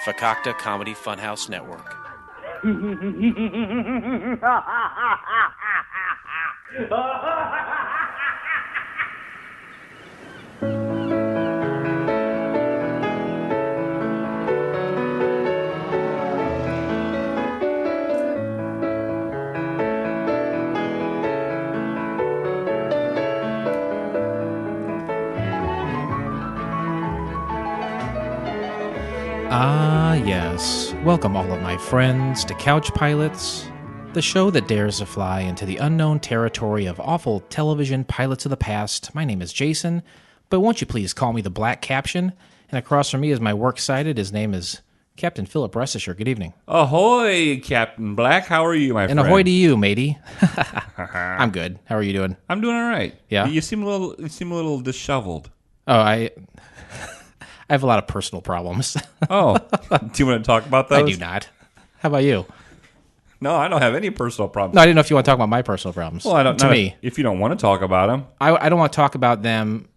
Fakakta Comedy Funhouse Network. Ah, yes. Welcome, all of my friends, to Couch Pilots, the show that dares to fly into the unknown territory of awful television pilots of the past. My name is Jason, but won't you please call me the Black Caption? And across from me is my works cited. His name is Captain Philip Restisher. Good evening. Ahoy, Captain Black. How are you, my friend? And ahoy to you, matey. I'm good. How are you doing? I'm doing all right. Yeah? You seem a little disheveled. Oh, I have a lot of personal problems. Oh, do you want to talk about those? I do not. How about you? No, I don't have any personal problems. No, I didn't know if you want to talk about my personal problems. Well, I don't. To me, if you don't want to talk about them, I don't want to talk about them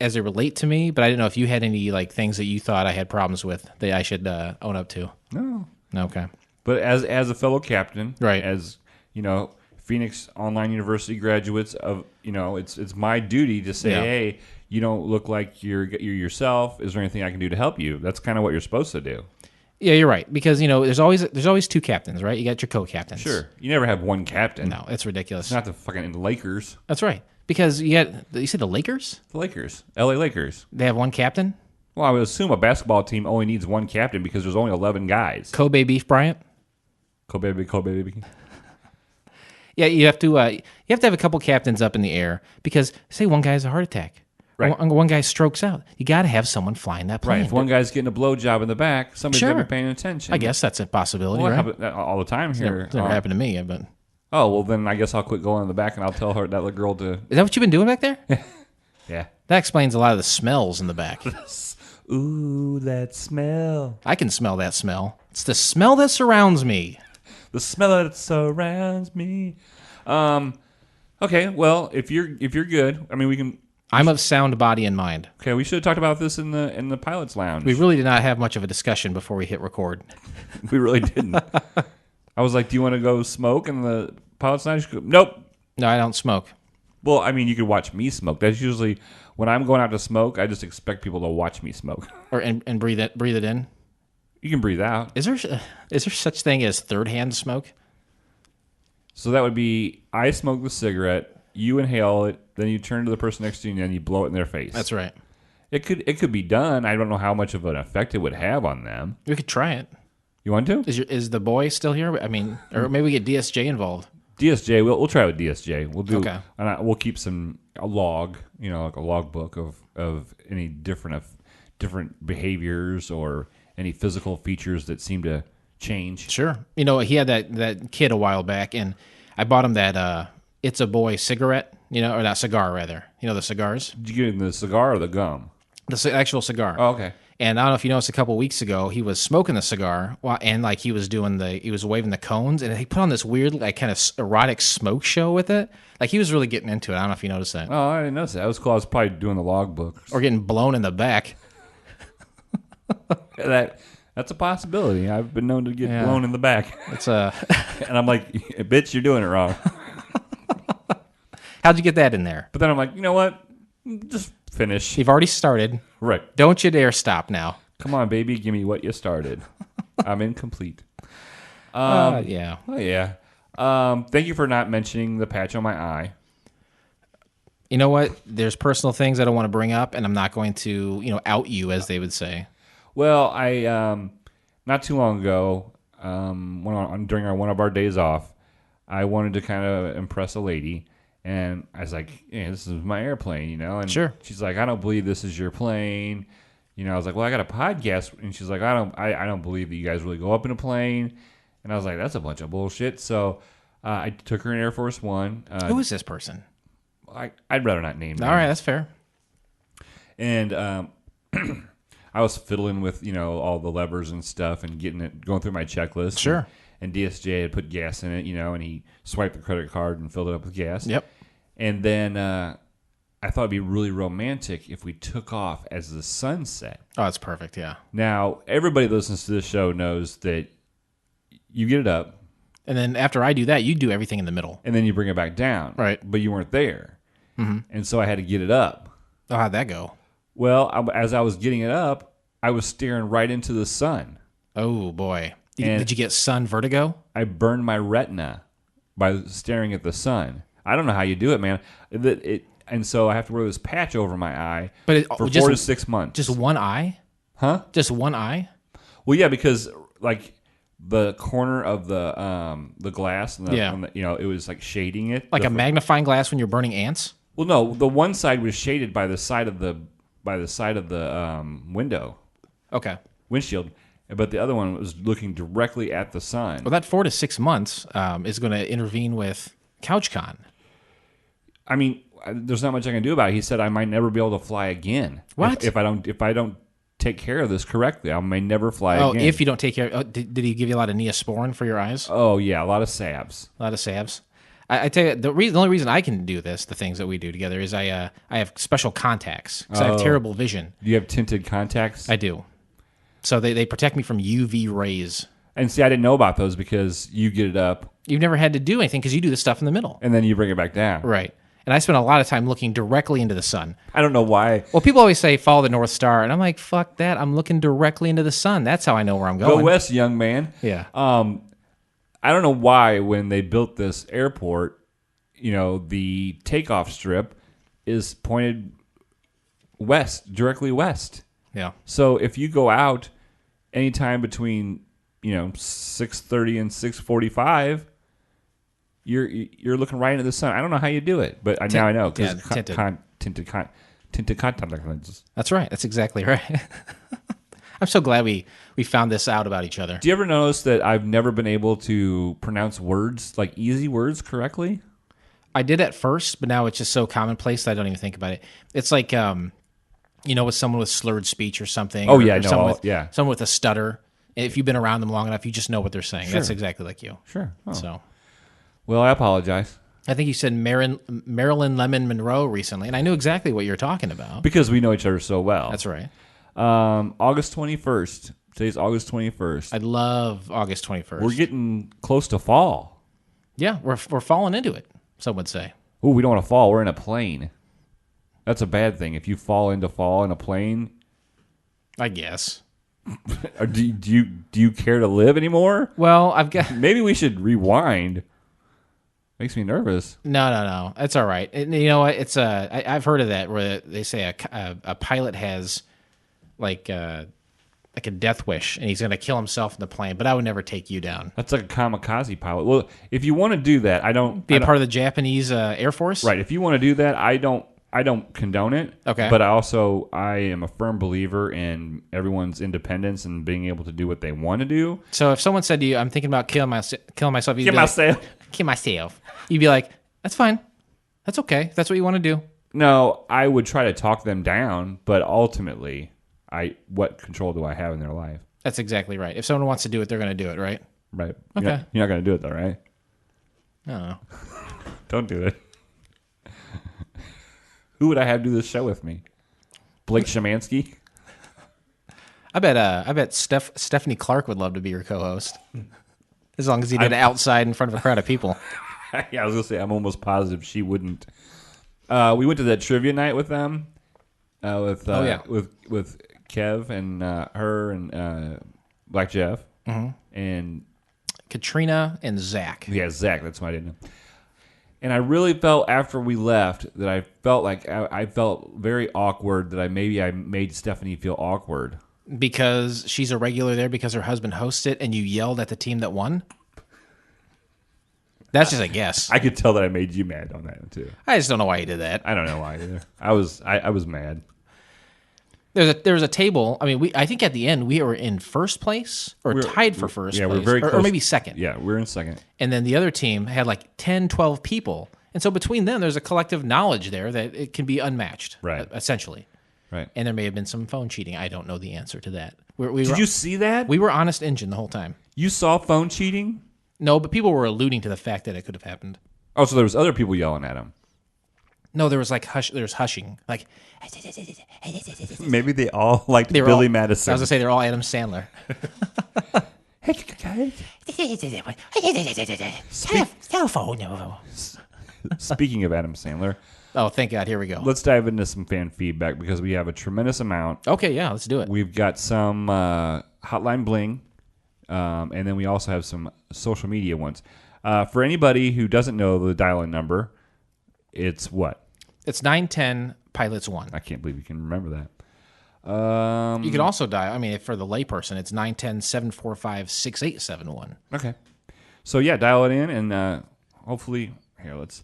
as they relate to me, but I didn't know if you had any like things that you thought I had problems with that I should own up to. no. Okay. But as a fellow captain, Right. As you know, Phoenix Online University graduates of it's my duty to say, Yeah. hey, you don't look like you're yourself. Is there anything I can do to help you? That's kind of what you're supposed to do. Yeah, you're right, because there's always two captains, right? You got your co-captains. Sure. You never have one captain. No, it's ridiculous. It's not the fucking Lakers. That's right. Because you said the Lakers? The Lakers. LA Lakers. They have one captain? Well, I would assume a basketball team only needs one captain because there's only 11 guys. Kobe Beef Bryant? Kobe. Yeah, you have to have a couple captains up in the air because say one guy has a heart attack. Right. One guy strokes out. You got to have someone flying that plane. Right. If one guy's getting a blowjob in the back, somebody's Sure. going to be paying attention. I guess that's a possibility, Well, right? it happens all the time here. It's never happened to me, but... Oh, well, then I guess I'll quit going in the back and I'll tell her that little girl to... Is that what you've been doing back there? Yeah. That explains a lot of the smells in the back. Ooh, that smell. I can smell that smell. It's the smell that surrounds me. The smell that surrounds me. Okay, well, if you're good, I mean, we can... I'm of sound body and mind. Okay, we should have talked about this in the pilot's lounge. We really did not have much of a discussion before we hit record. We really didn't. I was like, do you want to go smoke in the pilot's lounge? Nope. No, I don't smoke. Well, I mean, you could watch me smoke. That's usually when I'm going out to smoke. I just expect people to watch me smoke. Or and breathe it in. You can breathe out. Is there such thing as third hand smoke? So that would be I smoke the cigarette, you inhale it, then you turn to the person next to you and then you blow it in their face. That's right. It could be done. I don't know how much of an effect it would have on them. We could try it. You want to? Is the boy still here? I mean, or maybe we get DSJ involved. DSJ, we'll try with DSJ. We'll do. Okay. And we'll keep a log, like a log book of any different behaviors or any physical features that seem to change. Sure. He had that kid a while back, and I bought him that It's a Boy cigarette, or that cigar, rather. The cigars? Did you get him the cigar or the gum? The actual cigar. Oh, okay. And I don't know if you noticed a couple weeks ago, he was smoking the cigar, and he was waving the cones, and he put on this weird, kind of erotic smoke show with it. Like, he was really getting into it. I don't know if you noticed that. Oh, I didn't notice that. That was cool. I was probably doing the logbook. Or getting blown in the back. That's a possibility. I've been known to get blown in the back. It's And I'm like, bitch, you're doing it wrong. How'd you get that in there? But then I'm like, you know what? Just finish. You've already started. Right. Don't you dare stop now. Come on, baby. Give me what you started. I'm incomplete. Yeah. Oh, yeah. Thank you for not mentioning the patch on my eye. You know what? There's personal things I don't want to bring up, and I'm not going to, out you, as they would say. Well, I not too long ago, during one of our days off, I wanted to kind of impress a lady, and I was like, "Yeah, this is my airplane," And Sure. she's like, "I don't believe this is your plane." I was like, "Well, I got a podcast," and she's like, "I don't believe that you guys really go up in a plane," and I was like, "That's a bunch of bullshit." So I took her in Air Force One. Who is this person? I'd rather not name them. All right, that's fair. And I was fiddling with, all the levers and stuff and going through my checklist. Sure. And DSJ had put gas in it, and he swiped the credit card and filled it up with gas. Yep. And then I I thought it'd be really romantic if we took off as the sun set. Oh, that's perfect. Yeah. Now, everybody that listens to this show knows that you get it up, And then after I do that, you do everything in the middle. and then you bring it back down. Right. But you weren't there. Mm-hmm. And so I had to get it up. Oh, how'd that go? Well, as I was getting it up, I was staring right into the sun. Oh, boy. And- Did you get sun vertigo? I burned my retina by staring at the sun. I don't know how you do it, man. And so I have to wear this patch over my eye for 4 to 6 months. Just one eye? Huh? Just one eye? Well, yeah, because like the corner of the glass, and it was like shading it, Like a magnifying glass when you're burning ants? Well, no, the one side was shaded by the side of the window. Okay. Windshield, but the other one was looking directly at the sun. Well, that 4 to 6 months is going to intervene with CouchCon. I mean, there's not much I can do about it. He said I might never be able to fly again. What? If I don't take care of this correctly, I may never fly again. Oh, if you don't take care of did he give you a lot of Neosporin for your eyes? Oh, yeah, a lot of salves. A lot of salves? I tell you, the only reason I can do this, the things that we do together, is I have special contacts because I have terrible vision. Do you have tinted contacts? I do. So they protect me from UV rays. And see, I didn't know about those because you get it up. You've never had to do anything because you do the stuff in the middle. And then you bring it back down. Right. And I spend a lot of time looking directly into the sun. I don't know why. Well, people always say follow the North Star, and I'm like, fuck that. I'm looking directly into the sun. That's how I know where I'm going. Go west, young man. Yeah. I don't know why when they built this airport, the takeoff strip is pointed west, directly west. Yeah. So if you go out anytime between 6:30 and 6:45, you're looking right into the sun. I don't know how you do it, but now I know because tinted contact lenses. That's right. That's exactly right. I'm so glad we found this out about each other. Do you ever notice that I've never been able to pronounce words, like easy words, correctly? I did at first, but now it's just so commonplace that I don't even think about it. It's like, with someone with slurred speech or something. Oh, or, yeah, or no, someone with a stutter. If you've been around them long enough, you just know what they're saying. Sure. That's exactly like you. Sure. Oh. So, well, I apologize. I think you said Marilyn Lemon Monroe recently, and I knew exactly what you're talking about. Because we know each other so well. That's right. August 21st. Today's August 21st. I love August 21st. We're getting close to fall. Yeah, we're falling into it, some would say. Ooh, we don't want to fall. We're in a plane. That's a bad thing. If you fall in a plane, I guess. or do you care to live anymore? Well, I've got... Maybe we should rewind. Makes me nervous. No. It's all right. You know what? It's I've heard of that where they say a pilot has like a death wish and he's going to kill himself in the plane. But I would never take you down. That's like a kamikaze pilot. Well, if you want to do that, I don't be a part of the Japanese Air Force. Right. If you want to do that, I don't condone it. Okay. But I am a firm believer in everyone's independence and being able to do what they want to do. So if someone said to you, "I'm thinking about killing myself," Kill myself. You'd be like, "That's fine. That's okay. If that's what you want to do." No, I would try to talk them down, but ultimately, what control do I have in their life? That's exactly right. If someone wants to do it, they're going to do it, right? Right. Okay. You're not going to do it though, right? No. Don't do it. Who would I have do this show with me? Blake Szymanski? I bet Stephanie Clark would love to be your co-host, as long as he did it outside in front of a crowd of people. Yeah, I was gonna say I'm almost positive she wouldn't. We went to that trivia night with them, with Kev and her and Black Jeff and Katrina and Zach. Yeah, Zach. That's why I didn't know. And I really felt after we left that I felt like I felt very awkward that I made Stephanie feel awkward. Because she's a regular there because her husband hosts it and you yelled at the team that won? That's just a guess. I could tell that I made you mad on that too. I just don't know why you did that. I don't know why either. I was mad. There was a table. I mean, I think at the end we were in first place or tied for first place. We're very close. Or maybe second. Yeah, we're in second. And then the other team had like 10, 12 people. And so between them, there's a collective knowledge there that it can be unmatched, right? Essentially. Right. And there may have been some phone cheating. I don't know the answer to that. Did you see that? We were honest engine the whole time. You saw phone cheating? No, but people were alluding to the fact that it could have happened. Oh, so there was other people yelling at him. No, there was like there's hushing. Like Maybe they all liked they were Billy all, Madison. I was gonna say they're all Adam Sandler. Hey, guys. Telephone. Speaking of Adam Sandler, Oh, thank God. Here we go. let's dive into some fan feedback because we have a tremendous amount. Okay, yeah, let's do it. We've got some hotline bling, and then we also have some social media ones. For anybody who doesn't know the dial-in number, it's what? It's 910 Pilots 1. I can't believe you can remember that. You could also dial, I mean, for the layperson, it's 910-745-6871. Okay. So, yeah, dial it in, and hopefully, here, let's...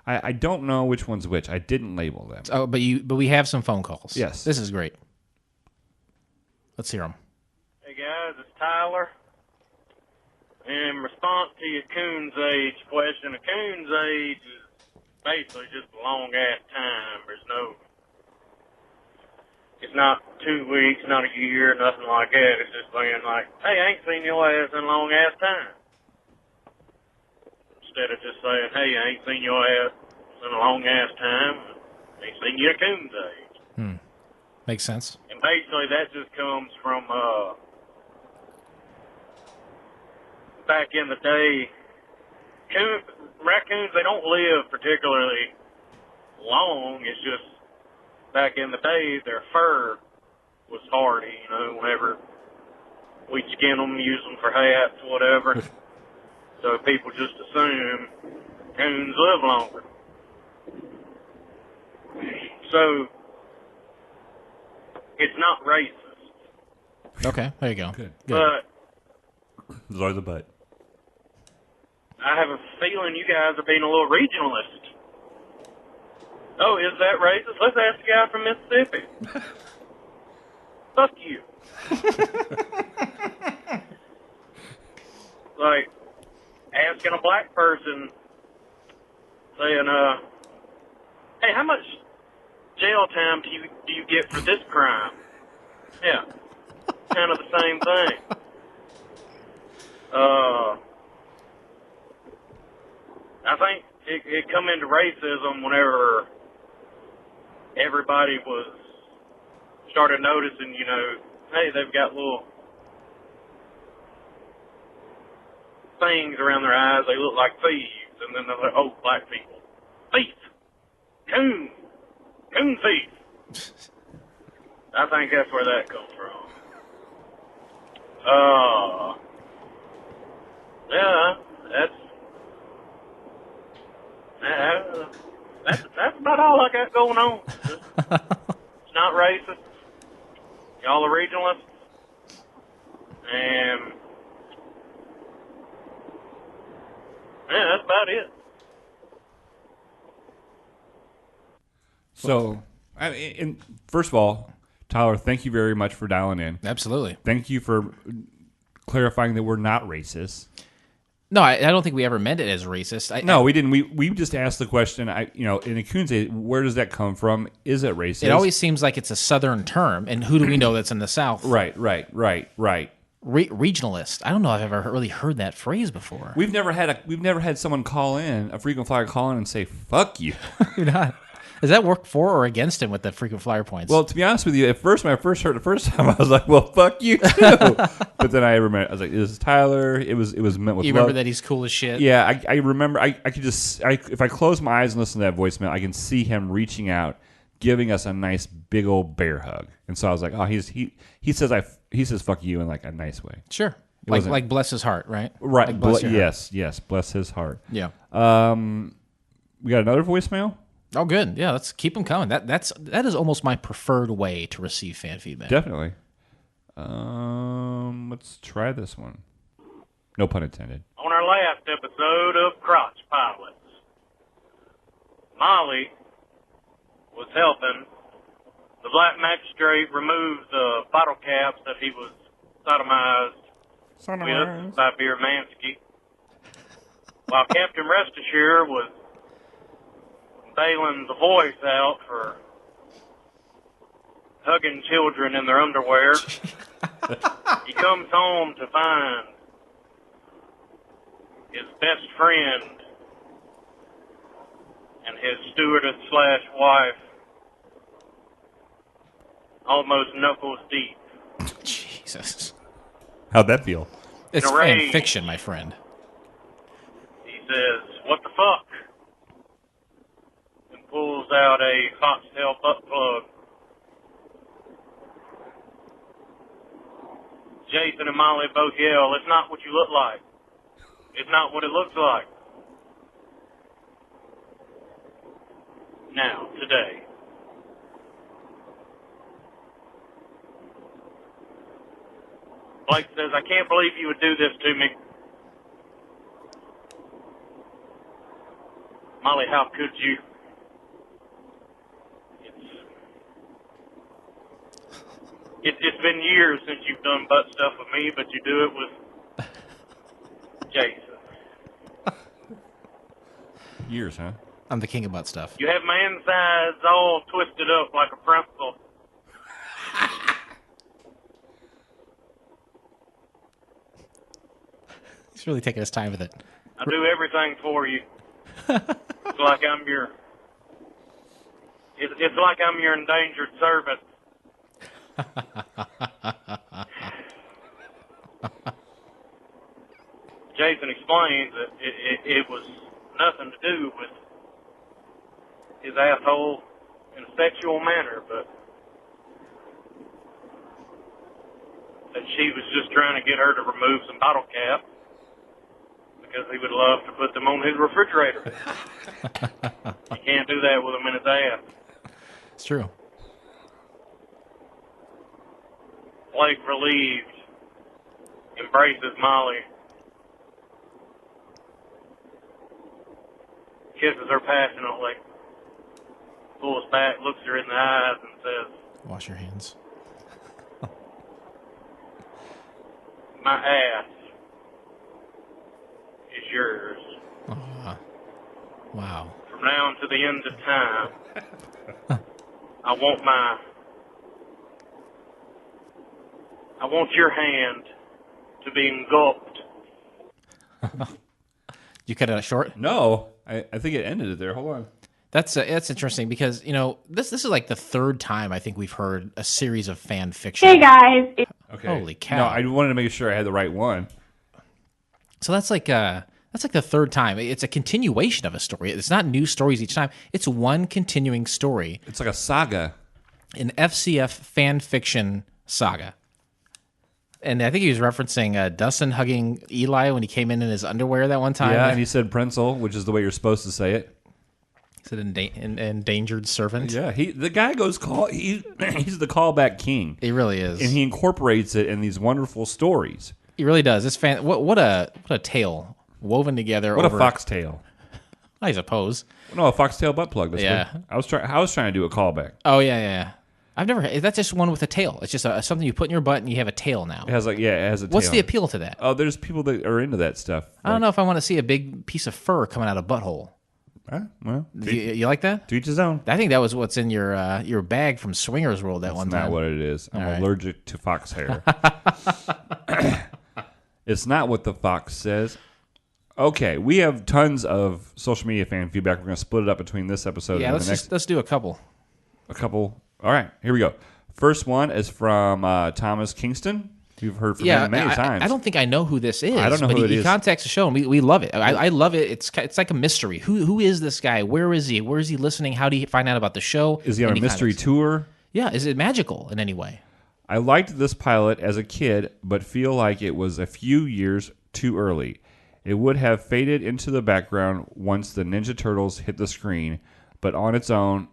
I don't know which one's which. I didn't label them. Oh, but we have some phone calls. Yes. This is great. Let's hear them. Hey guys, it's Tyler. In response to your Coon's age question, a Coon's age is basically just a long ass time. It's not 2 weeks, not a year, nothing like that. It's just being like, hey, I ain't seen your ass in a long ass time. Instead of just saying, hey, I ain't seen your ass in a long ass time. I ain't seen your Coon's age. Makes sense. And basically that just comes from, back in the day, raccoons, they don't live particularly long. It's just back in the day, their fur was hardy, you know, whenever we'd skin them, use them for hats, whatever. So people just assume coons live longer. So it's not racist. Okay, there you go. Good. But There's the butt. I have a feeling you guys are being a little regionalist. Oh, is that racist? Let's ask the guy from Mississippi. Fuck you. Like, asking a black person, saying, hey, how much jail time do you get for this crime? Yeah, kind of the same thing. I think it come into racism whenever everybody started noticing, you know, hey, they've got little things around their eyes. They look like thieves. And then they're like, oh, black people. Thief. Coon thief. I think that's where that comes from. Yeah, that's about all I got going on. It's not racist. Y'all are regionalists. And yeah, that's about it. So, and first of all, Tyler, thank you very much for dialing in. Absolutely. Thank you for clarifying that we're not racist. No, I don't think we ever meant it as racist. No, we didn't. We just asked the question. In a Coon's age, where does that come from? Is it racist? It always seems like it's a Southern term, and who do we know that's in the South? Right. Regionalist. I don't know if I've ever really heard that phrase before. We've never had someone call in, a frequent flyer call in and say "fuck you." You're not. Does that work for or against him with the frequent flyer points? Well, to be honest with you, at first when I first heard it the first time, I was like, "Well, fuck you too." But then I remember, I was like, "This is Tyler." It was meant with you remember love. that he's cool as shit. Yeah, I remember. I could just if I close my eyes and listen to that voicemail, I can see him reaching out, giving us a nice big old bear hug. And so I was like, "Oh, he says fuck you in like a nice way." Sure. Like bless his heart, right? Right. Like bless your heart. Yes. Bless his heart. Yeah. We got another voicemail. Oh, good. Yeah, let's keep them coming. That is almost my preferred way to receive fan feedback. Definitely. Let's try this one. No pun intended. On our last episode of Crotch Pilots, Molly was helping the black magistrate remove the bottle caps that he was sodomized with by Beer Mansky, while Captain Restasure was bailing the voice out for hugging children in their underwear. He comes home to find his best friend and his stewardess/wife almost knuckles deep. Jesus. How'd that feel? It's In a fan rage. fiction, my friend. He says, "What the fuck?" and pulls out a foxtail butt plug. Jason and Molly both yell, "It's not what you look like. It's not what it looks like." Now, today. Blake says, "I can't believe you would do this to me." Molly, how could you? It's been years since you've done butt stuff with me, but you do it with Jason. Years, huh? I'm the king of butt stuff. You have my insides all twisted up like a pretzel. He's really taking his time with it. I do everything for you. It's like I'm your. It's like I'm your endangered servant. Jason explains that it was nothing to do with his asshole in a sexual manner, but that she was just trying to get her to remove some bottle caps because he would love to put them on his refrigerator. You can't do that with them in his ass. It's true. Blake, relieved, embraces Molly, kisses her passionately, pulls back, looks her in the eyes, and says, Wash your hands. "My ass is yours. Wow. From now until the end of time, I want your hand to be engulfed." You cut it short? No, I think it ended it there. Hold on. That's interesting because, you know, this is like the third time I think we've heard a series of fan fiction. Hey guys, Okay. Holy cow. No, I wanted to make sure I had the right one. So that's like the third time. It's a continuation of a story. It's not new stories each time. It's one continuing story. It's like a saga. An FCF fan fiction saga. And I think he was referencing Dustin hugging Eli when he came in his underwear that one time. Yeah, and he said Prenzel, which is the way you're supposed to say it. He said endangered servant. Yeah, the guy goes he's the callback king. He really is. And he incorporates it in these wonderful stories. He really does. This fan. What a tale woven together. What over, a foxtail! I suppose. No, a foxtail butt plug. That's Yeah. what, I was trying to do a callback. Oh yeah. I've never. That's just one with a tail. It's just something you put in your butt and you have a tail now. It has it has a tail. What's the appeal to that? Oh, there's people that are into that stuff. I don't know if I want to see a big piece of fur coming out of a butthole. Well, You like that? to each his own. I think that was what's in your bag from Swingers World that one That's time. not what it is. I'm right. allergic to fox hair. It's not what the fox says. Okay, we have tons of social media fan feedback. We're going to split it up between this episode Yeah, and the next. let's do a couple. A couple. All right, here we go. First one is from Thomas Kingston. You've heard from him many times. I don't think I know who this is. I don't know but who it he is. contacts the show, and we love it. I love it. It's like a mystery. Who is this guy? Where is he? Where is he listening? How do you find out about the show? Is he on Any a mystery contacts? tour? Yeah. Is it magical in any way? I liked this pilot as a kid, but feel like it was a few years too early. It would have faded into the background once the Ninja Turtles hit the screen, but on its own,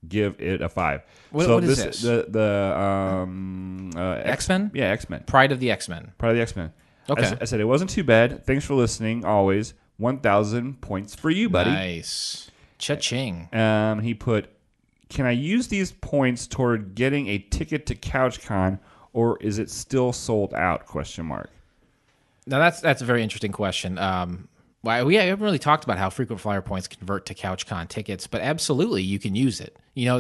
give it a 5. What is this? The X-Men? Yeah, X-Men. Pride of the X-Men. Pride of the X-Men. Okay. I said it wasn't too bad. Thanks for listening. Always 1,000 points for you, buddy. Nice. Cha-ching. He put, can I use these points toward getting a ticket to CouchCon, or is it still sold out? ? Now that's a very interesting question. We haven't really talked about how frequent flyer points convert to CouchCon tickets, but absolutely you can use it. You know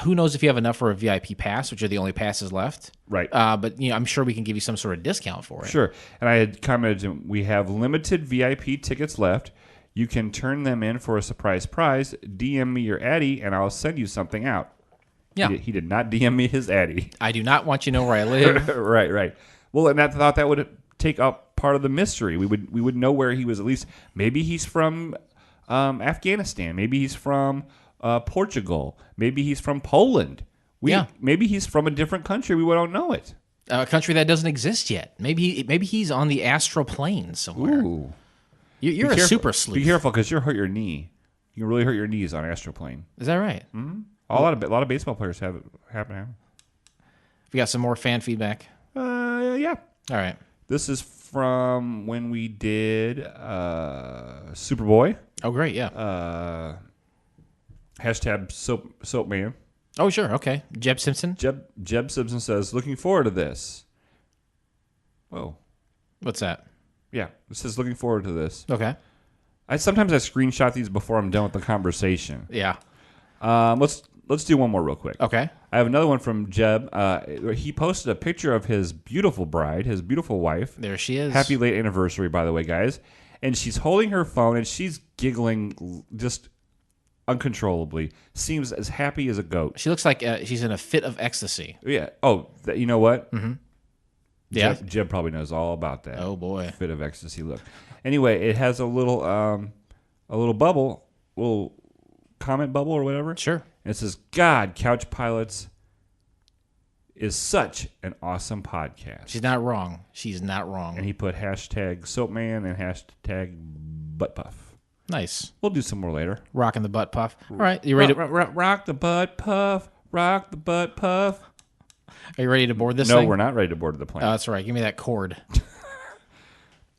who knows if you have enough for a VIP pass, which are the only passes left. Right. But I'm sure we can give you some sort of discount for it. Sure. And I had commented, we have limited VIP tickets left. You can turn them in for a surprise prize. DM me your Addy, and I'll send you something out. Yeah. He did not DM me his Addy. I do not want you to know where I live. Right. Well, and I thought that would take up part of the mystery. We would know where he was. At least maybe he's from Afghanistan. Maybe he's from Portugal. Maybe he's from Poland. Maybe he's from a different country. We don't know it. A country that doesn't exist yet. Maybe he's on the astral plane somewhere. Ooh. You're a super sleuth. Be careful because you'll hurt your knee. You can really hurt your knees on astroplane. Is that right? Mm-hmm. A lot of baseball players have it happen. We got some more fan feedback. Yeah. All right. This is from when we did Superboy. Oh, great. Yeah. Hashtag Soapman. Oh, sure. Okay. Jeb Simpson. Jeb Simpson says, looking forward to this. Whoa. What's that? Yeah. It says, looking forward to this. Okay. Sometimes I screenshot these before I'm done with the conversation. Yeah. Let's do one more real quick. Okay. I have another one from Jeb. He posted a picture of his beautiful bride, his beautiful wife. There she is. Happy late anniversary, by the way, guys. And she's holding her phone, and she's giggling just uncontrollably. Seems as happy as a goat. She looks like she's in a fit of ecstasy. Yeah. Oh, you know what? Mm-hmm. Yeah. Jeb probably knows all about that. Oh, boy. Fit of ecstasy look. Anyway, it has a little bubble, little comment bubble or whatever. Sure. And it says, God, Couch Pilots is such an awesome podcast. She's not wrong. She's not wrong. And he put hashtag Soapman and hashtag Butt Puff. Nice. We'll do some more later. Rocking the butt puff. All right. You ready to rock the butt puff? Rock the butt puff. Are you ready to board this No, thing? we're not ready to board the plane. Oh, that's right. Give me that cord.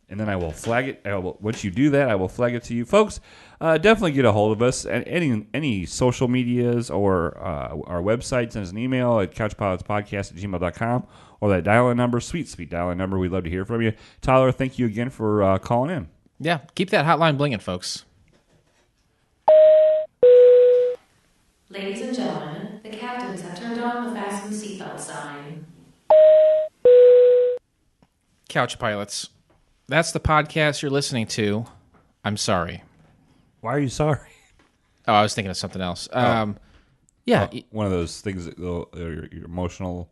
And then I will flag it. Once you do that, I will flag it to you. Folks, definitely get a hold of us at any social medias or our website. Send us an email at couchpilotspodcast@gmail.com or that dial-in number, sweet dial-in number. We'd love to hear from you. Tyler, thank you again for calling in. Yeah. Keep that hotline blinging, folks. Ladies and gentlemen, the captains have turned on the fasten seatbelt sign. Couch Pilots. That's the podcast you're listening to. I'm sorry. Why are you sorry? Oh, I was thinking of something else. One Yeah. of those things, your emotional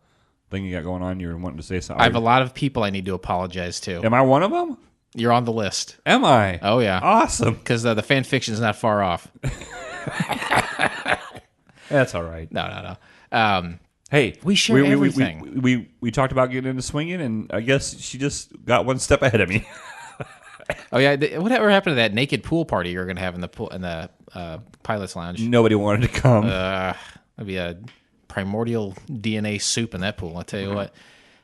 thing you got going on, you're wanting to say something. I have a lot of people I need to apologize to. Am I one of them? You're on the list. Am I? Oh, yeah. Awesome. Because the fan fiction's not far off. That's all right. No. Hey, we share everything. We talked about getting into swinging, and I guess she just got one step ahead of me. Oh yeah, whatever happened to that naked pool party you were going to have in the pilot's lounge? Nobody wanted to come. That'd be a primordial DNA soup in that pool. I'll tell you what.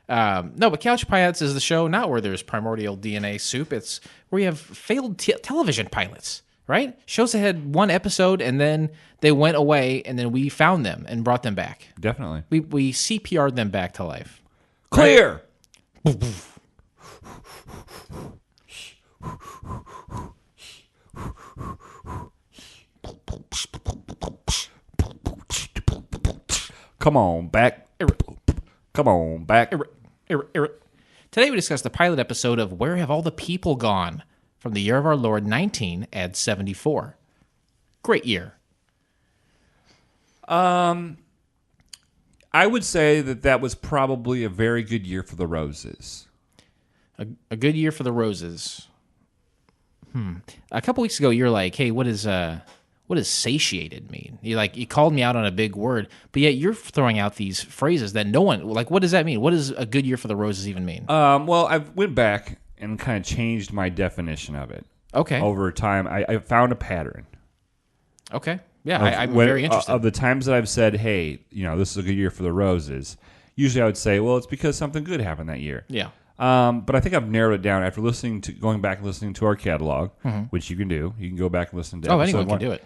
No, but Couch Pilots is the show not where there's primordial DNA soup. It's where you have failed television pilots, right? Shows that had one episode and then they went away, and then we found them and brought them back. Definitely. We CPR'd them back to life. Clear. Right? Come on back. Come on back. Today we discuss the pilot episode of Where Have All the People Gone? From the year of our Lord 1974. Great year. I would say that was probably a very good year for the Roses. A good year for the Roses. A couple weeks ago, you're like, "Hey, what does satiated mean?" You called me out on a big word, but yet you're throwing out these phrases that no one like. What does that mean? What does a good year for the Roses even mean? Well, I went back and kind of changed my definition of it. Okay. Over time, I found a pattern. Okay. Yeah, I'm very interested. Of the times that I've said, "Hey, this is a good year for the Roses," usually I would say, "Well, it's because something good happened that year." Yeah. But I think I've narrowed it down after going back and listening to our catalog, which you can do. You can go back and listen to. Anyone can do it.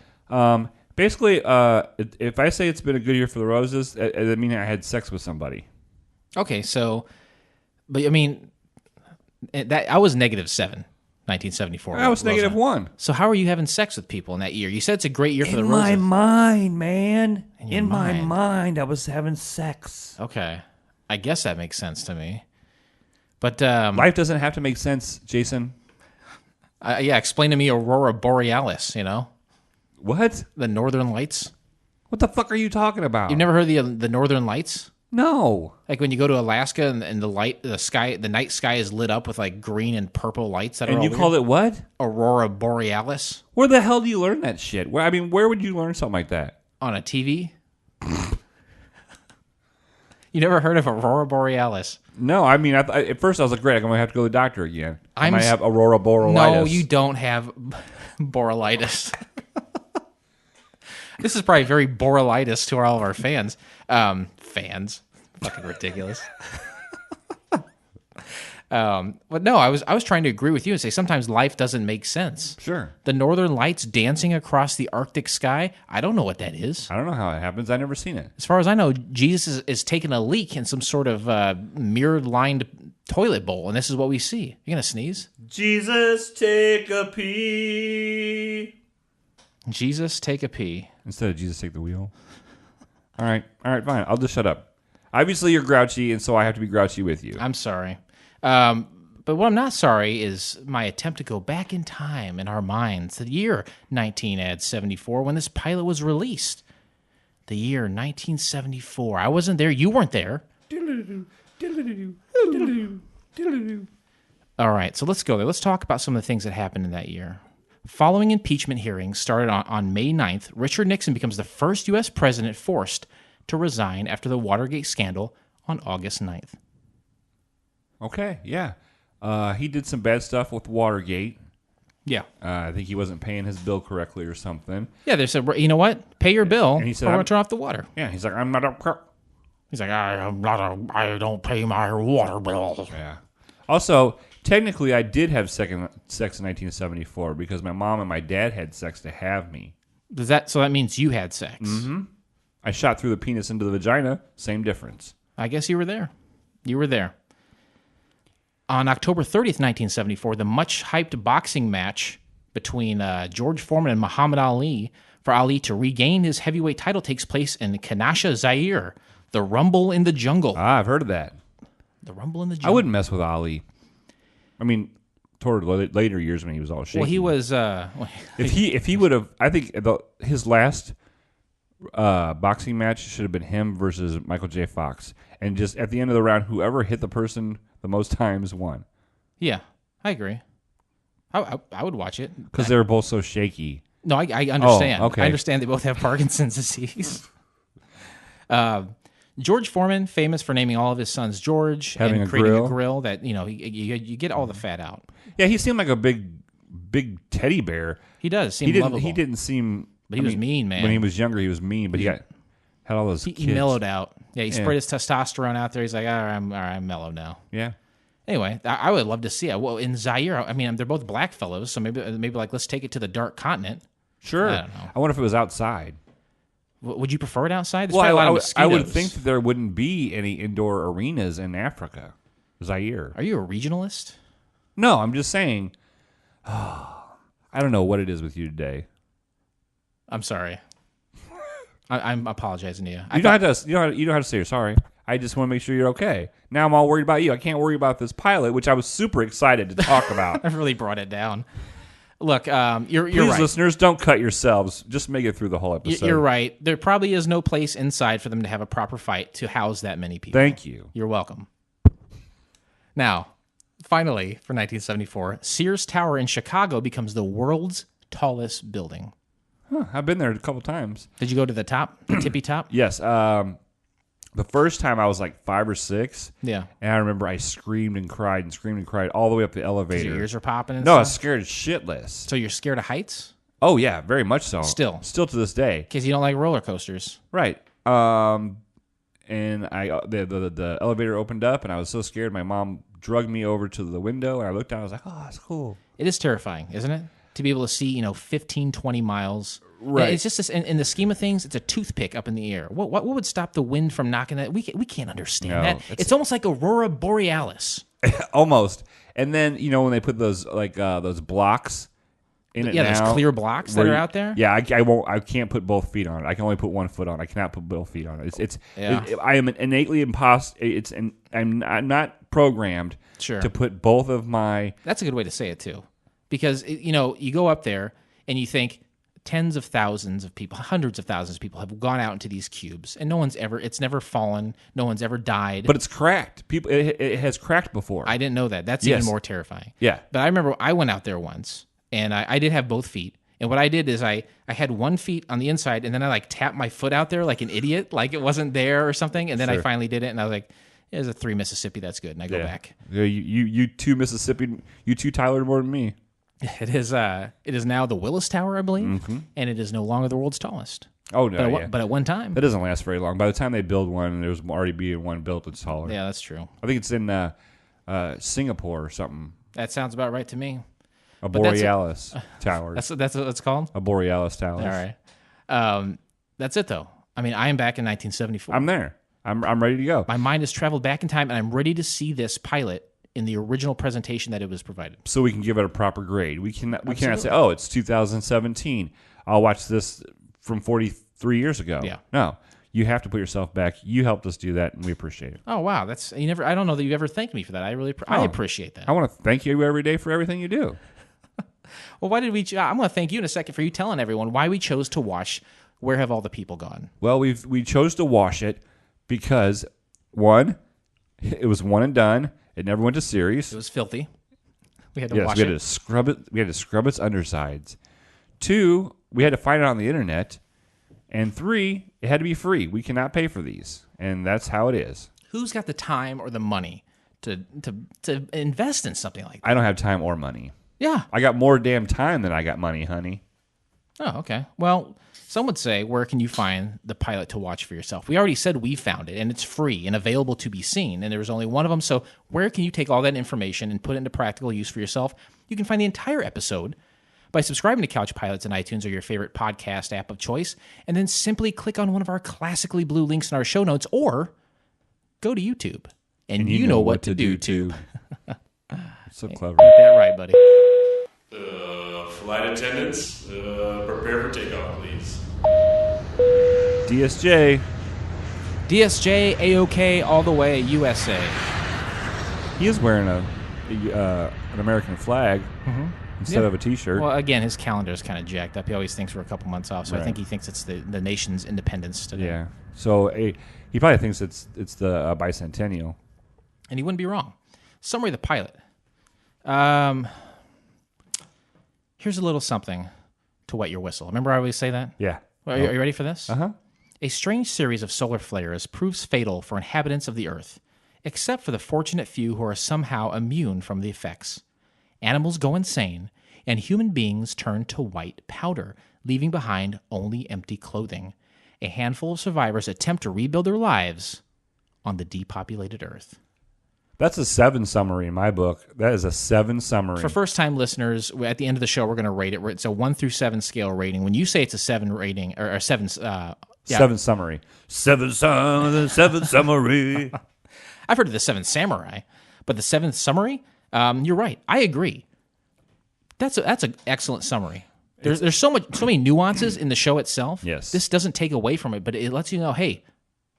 Basically, if I say it's been a good year for the Roses, it means I had sex with somebody. Okay, so, but I mean, I was -7, 1974. I was -1. So how are you having sex with people in that year? You said it's a great year for the In Roses. my mind, man. In my mind, I was having sex. Okay, I guess that makes sense to me. But life doesn't have to make sense, Jason. Yeah, explain to me Aurora Borealis, What? the Northern Lights. What the fuck are you talking about? You've never heard of the Northern Lights? No. Like when you go to Alaska and the night sky is lit up with like green and purple lights that are And all you called it what? Aurora Borealis Where the hell do you learn that shit? Where would you learn something like that? on a TV. You never heard of Aurora Borealis? No, at first I was like, great, I'm going to have to go to the doctor again. I might have Aurora Borealis. No, you don't have Borealitis. This is probably very Borealitis to all of our fans. Fans. Fucking ridiculous. But no, I was trying to agree with you and say sometimes life doesn't make sense. Sure. The Northern Lights dancing across the Arctic sky, I don't know what that is. I don't know how it happens. I've never seen it. As far as I know, Jesus is taking a leak in some sort of mirror-lined toilet bowl, and this is what we see. You gonna sneeze? Jesus, take a pee. Jesus, take a pee. Instead of Jesus, take the wheel. All right, fine. I'll just shut up. Obviously, you're grouchy, and so I have to be grouchy with you. I'm sorry. But what I'm not sorry is my attempt to go back in time in our minds to the year 1974 when this pilot was released. The year 1974. I wasn't there. You weren't there. All right, so let's go there. Let's talk about some of the things that happened in that year. Following impeachment hearings started on May 9th, Richard Nixon becomes the first U.S. president forced to resign after the Watergate scandal on August 9th. Okay, yeah. He did some bad stuff with Watergate. Yeah. I think he wasn't paying his bill correctly or something. Yeah, they said, you know what? Pay your bill, And he said, or we're going to turn off the water. Yeah, he's like, I'm not a... He's like, I don't pay my water bill. Yeah. Also, technically, I did have sex in 1974 because my mom and my dad had sex to have me. So that means you had sex. Mm-hmm. I shot through the penis into the vagina. Same difference. I guess you were there. You were there. On October 30th, 1974, the much-hyped boxing match between George Foreman and Muhammad Ali for Ali to regain his heavyweight title takes place in Kanasha, Zaire. The Rumble in the Jungle. I've heard of that. The Rumble in the Jungle. I wouldn't mess with Ali. I mean, toward later years when he was all shaky. Well, he was... if he would have... I think his last boxing match should have been him versus Michael J. Fox. And just at the end of the round, whoever hit the person the most times won. Yeah, I agree. I would watch it. Because they were both so shaky. No, I understand. Oh, okay. I understand they both have Parkinson's disease. George Foreman, famous for naming all of his sons George Having and a creating grill. a grill that, you get all the fat out. Yeah, he seemed like a big teddy bear. He does seem lovable. He didn't seem... But he was mean, man. When he was younger, he was mean, but had all those kids. He mellowed out. Yeah, he spread his testosterone out there. He's like, all right, I'm mellow now. Yeah. Anyway, I would love to see it. Well, in Zaire, I mean, they're both black fellows, so maybe like let's take it to the dark continent. Sure. I don't know. I wonder if it was outside. Would you prefer it outside? There's Well, probably a lot of I mosquitoes. would think that there wouldn't be any indoor arenas in Africa, Zaire. Are you a regionalist? No, I'm just saying. I don't know what it is with you today. I'm sorry. I'm apologizing to you. You don't have to say you're sorry. I just want to make sure you're okay. Now I'm all worried about you. I can't worry about this pilot, which I was super excited to talk about. I really brought it down. Look, you're Please, right. listeners, don't cut yourselves. Just make it through the whole episode. You're right. There probably is no place inside for them to have a proper fight to house that many people. Thank you. You're welcome. Now, finally, for 1974, Sears Tower in Chicago becomes the world's tallest building. Huh, I've been there a couple times. Did you go to the top, the tippy top? Yes. The first time I was like 5 or 6. Yeah. And I remember I screamed and cried all the way up the elevator. Your ears are popping and No, I was stuff? scared shitless. So you're scared of heights? Oh, yeah, very much so. Still to this day. Because you don't like roller coasters. Right. And the elevator opened up, and I was so scared. My mom drugged me over to the window, and I looked down. I was like, oh, that's cool. It is terrifying, isn't it? To be able to see, 15, 20 miles. Right. It's just this, in the scheme of things, it's a toothpick up in the air. What would stop the wind from knocking that? We can't understand No, that. It's almost like Aurora Borealis. Almost. And then, when they put those those blocks in it now. Those clear blocks that are out there? Yeah, I can't put both feet on it. I can only put one foot on it. I cannot put both feet on it. I am innately I'm not programmed Sure. to put both of my... That's a good way to say it, too. because you go up there and you think tens of thousands of people, hundreds of thousands of people have gone out into these cubes, and it's never fallen. No one's ever died. But it's cracked. It has cracked before. I didn't know that. That's even more terrifying. Yeah. But I remember I went out there once, and I did have both feet. And what I did is I had one feet on the inside, and then I like tapped my foot out there like an idiot, like it wasn't there or something. And then I finally did it, and I was like, "There's a 3 Mississippi, that's good." And I go back. Yeah, you two Mississippi, you two Tyler more than me. It is now the Willis Tower, I believe, and it is no longer the world's tallest. Oh no! But at one time, that doesn't last very long. By the time they build one, there's already being one built that's taller. Yeah, that's true. I think it's in Singapore or something. That sounds about right to me. A Borealis Tower. That's what it's called? A Borealis Tower. All right. That's it, though. I mean, I am back in 1974. I'm there. I'm ready to go. My mind has traveled back in time, and I'm ready to see this pilot in the original presentation that it was provided. So we can give it a proper grade. We cannot say, oh, it's 2017. I'll watch this from 43 years ago. Yeah. No. You have to put yourself back. You helped us do that, and we appreciate it. Oh, wow. I don't know that you've ever thanked me for that. I appreciate that. I want to thank you every day for everything you do. Well, why did we? I'm going to thank you in a second for you telling everyone why we chose to watch Where Have All the People Gone? Well, we chose to watch it because, one, it was one and done. It never went to series. It was filthy. We had to wash we had it. to scrub it. We had to scrub its undersides. Two, we had to find it on the internet. And three, it had to be free. We cannot pay for these, and that's how it is. Who's got the time or the money to invest in something like that? I don't have time or money. Yeah. I got more damn time than I got money, honey. Oh, okay. Well, some would say, where can you find the pilot to watch for yourself? We already said we found it, and it's free and available to be seen, and there's only one of them. So where can you take all that information and put it into practical use for yourself? You can find the entire episode by subscribing to Couch Pilots in iTunes or your favorite podcast app of choice, and then simply click on one of our classically blue links in our show notes, or go to YouTube, and you know what to do, too. So clever. Get that right, buddy. Flight attendants, prepare for takeoff, please. DSJ. DSJ, A-OK, all the way, USA. He is wearing an American flag instead of a T-shirt. Well, again, his calendar is kind of jacked up. He always thinks we're a couple months off, so Right. I think he thinks it's the nation's independence today. Yeah. So he probably thinks it's the bicentennial. And he wouldn't be wrong. Summary of the pilot. Here's a little something to wet your whistle. Remember I always say that? Yeah. Are you ready for this? Uh-huh. A strange series of solar flares proves fatal for inhabitants of the Earth, except for the fortunate few who are somehow immune from the effects. Animals go insane, and human beings turn to white powder, leaving behind only empty clothing. A handful of survivors attempt to rebuild their lives on the depopulated Earth. That's a 7 summary in my book. That is a 7 summary. For first-time listeners, at the end of the show, we're going to rate it. It's a 1 through 7 scale rating. When you say it's a 7 rating, or 7... 7 summary. 7 summary. I've heard of the 7 samurai, but the 7th summary, you're right. I agree. That's an excellent summary. There's so many nuances in the show itself. Yes. This doesn't take away from it, but it lets you know, hey,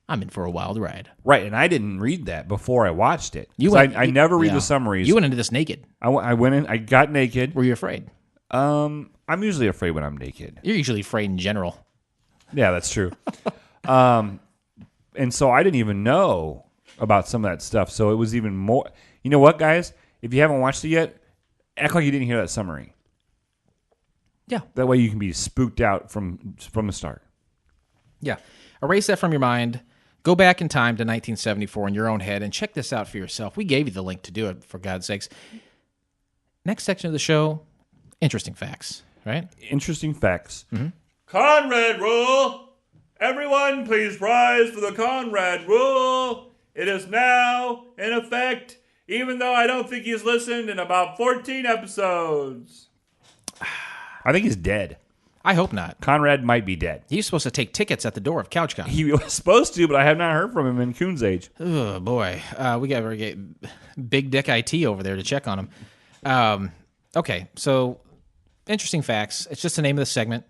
I'm in for a wild ride. Right, and I didn't read that before I watched it. I never read the summaries. You went into this naked. I went in. I got naked. Were you afraid? I'm usually afraid when I'm naked. You're usually afraid in general. Yeah, that's true. And so I didn't even know about some of that stuff. So it was even more. You know what, guys? If you haven't watched it yet, act like you didn't hear that summary. Yeah. That way you can be spooked out from the start. Yeah. Erase that from your mind. Go back in time to 1974 in your own head and check this out for yourself. We gave you the link to do it, for God's sakes. Next section of the show, interesting facts, right? Interesting facts. Mm-hmm. Conrad rule! Everyone please rise for the Conrad rule! It is now in effect, even though I don't think he's listened in about 14 episodes. I think he's dead. I hope not. Conrad might be dead. He's supposed to take tickets at the door of CouchCon. He was supposed to, but I have not heard from him in Coon's age. Oh, boy. We got to get Big Dick IT over there to check on him. Okay, so interesting facts. It's just the name of the segment.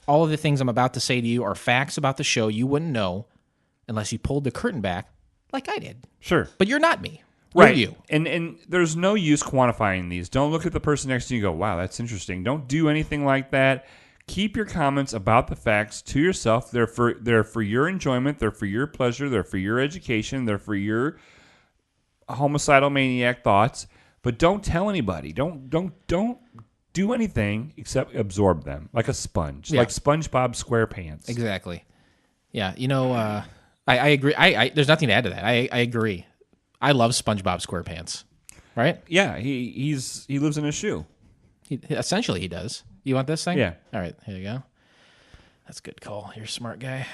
All of the things I'm about to say to you are facts about the show you wouldn't know unless you pulled the curtain back like I did. Sure. But you're not me. Right. You. And there's no use quantifying these. Don't look at the person next to you and go, wow, that's interesting. Don't do anything like that. Keep your comments about the facts to yourself. They're for your enjoyment. They're for your pleasure. They're for your education. They're for your homicidal maniac thoughts. But don't tell anybody. Don't do anything except absorb them like a sponge, like SpongeBob SquarePants. Exactly. Yeah. I agree. There's nothing to add to that. I agree. I love SpongeBob SquarePants. Right? Yeah. He lives in a shoe. Essentially, he does. You want this thing? Yeah. All right, here you go. That's a good call. You're a smart guy.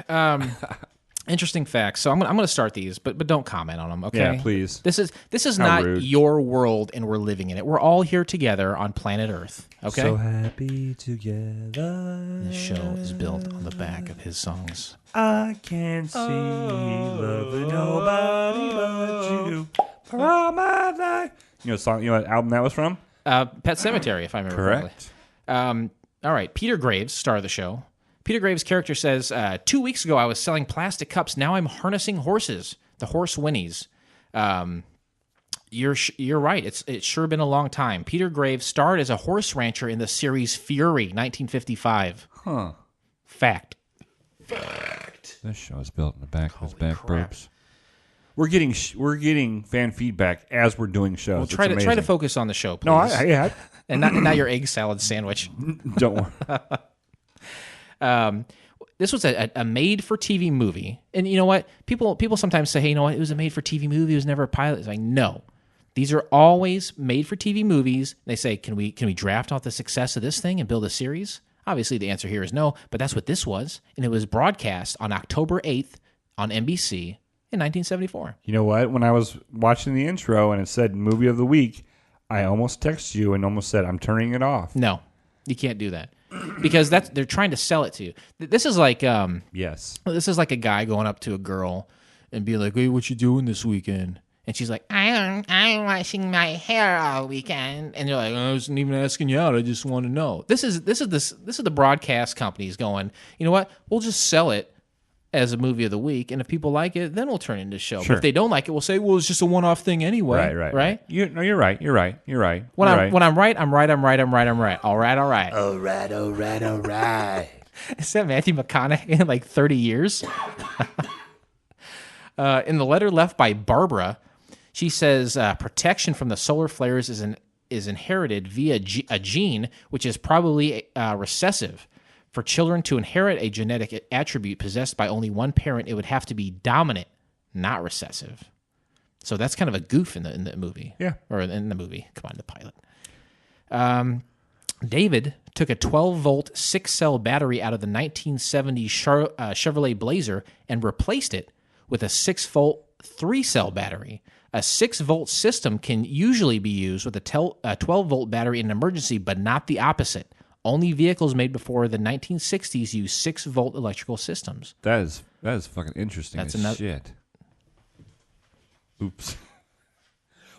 Interesting facts. So I'm gonna start these, but don't comment on them. Okay. Yeah, please. This is How not rude. your world, and we're living in it. We're all here together on planet Earth. Okay. So happy together. This show is built on the back of his songs. I can't see love with nobody but you for all my life. You know, song. You know what album that was from? Pet Sematary, if I remember Correct. correctly. All right, Peter Graves, star of the show. Peter Graves' character says, 2 weeks ago I was selling plastic cups. Now I'm harnessing horses. The horse whinnies. You're right. It's sure been a long time. Peter Graves starred as a horse rancher in the series Fury, 1955. Huh. Fact. This show is built in the back of his back crap. burps. We're getting fan feedback as we're doing shows. Well, try to focus on the show, please. No, I and not your egg salad sandwich. don't worry. This was a made-for-TV movie. And you know what? People sometimes say, hey, you know what? It was a made-for-TV movie. It was never a pilot. It's like, no. These are always made-for-TV movies. They say, can we draft off the success of this thing and build a series? Obviously, the answer here is no, but that's what this was. And it was broadcast on October 8th on NBC in 1974. You know what? When I was watching the intro and it said movie of the week, I almost texted you and almost said, I'm turning it off. No, you can't do that. Because they're trying to sell it to you. This is like yes. This is like a guy going up to a girl and being like, "Hey, what you doing this weekend?" And she's like, "I'm washing my hair all weekend." And you're like, "I wasn't even asking you out. I just want to know." This is the broadcast companies going, you know what? We'll just sell it as a movie of the week, and if people like it, then we'll turn it into a show. Sure. But if they don't like it, we'll say, "Well, it's just a one-off thing anyway." Right. You're right. When I'm right, I'm right. All right. All right. Is that Matthew McConaughey in like 30 years? In the letter left by Barbara, she says protection from the solar flares is inherited via a gene which is probably recessive. For children to inherit a genetic attribute possessed by only one parent, it would have to be dominant, not recessive. So that's kind of a goof in the movie. Yeah. Or in the movie. Come on, the pilot. David took a 12-volt 6-cell battery out of the 1970 Chevrolet Blazer and replaced it with a 6-volt 3-cell battery. A 6-volt system can usually be used with a 12-volt battery in an emergency, but not the opposite. Only vehicles made before the 1960s use 6-volt electrical systems. That is fucking interesting as shit. Oops.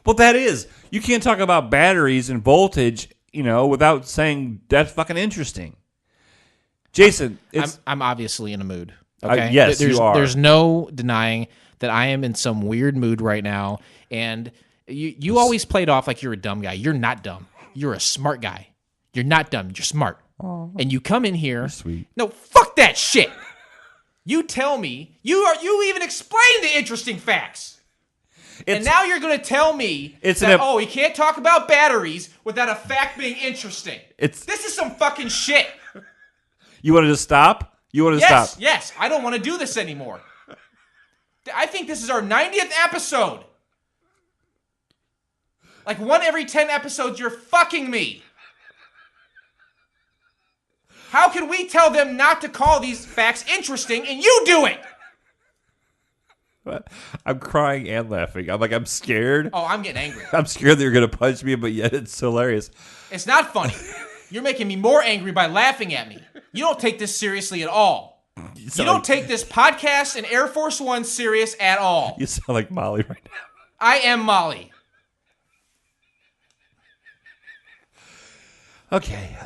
Well, that is. You can't talk about batteries and voltage, without saying that's fucking interesting. Jason, I'm obviously in a mood. Okay. Yes, you are. There's no denying that I am in some weird mood right now. And you always played off like you're a dumb guy. You're not dumb. You're a smart guy. You're not dumb. You're smart. Aww. And you come in here. You're sweet. No, fuck that shit. You tell me. You even explained the interesting facts. And now you're going to tell me that, he can't talk about batteries without a fact being interesting. This is some fucking shit. You want to just stop? Stop? Yes. I don't want to do this anymore. I think this is our 90th episode. Like 1 every 10 episodes, you're fucking me. How can we tell them not to call these facts interesting and you do it? What? I'm crying and laughing. I'm scared. Oh, I'm getting angry. I'm scared that you're going to punch me, but yet it's hilarious. It's not funny. You're making me more angry by laughing at me. You don't take this seriously at all. You don't take this podcast and Air Force One serious at all. You sound like Molly right now. I am Molly. Okay.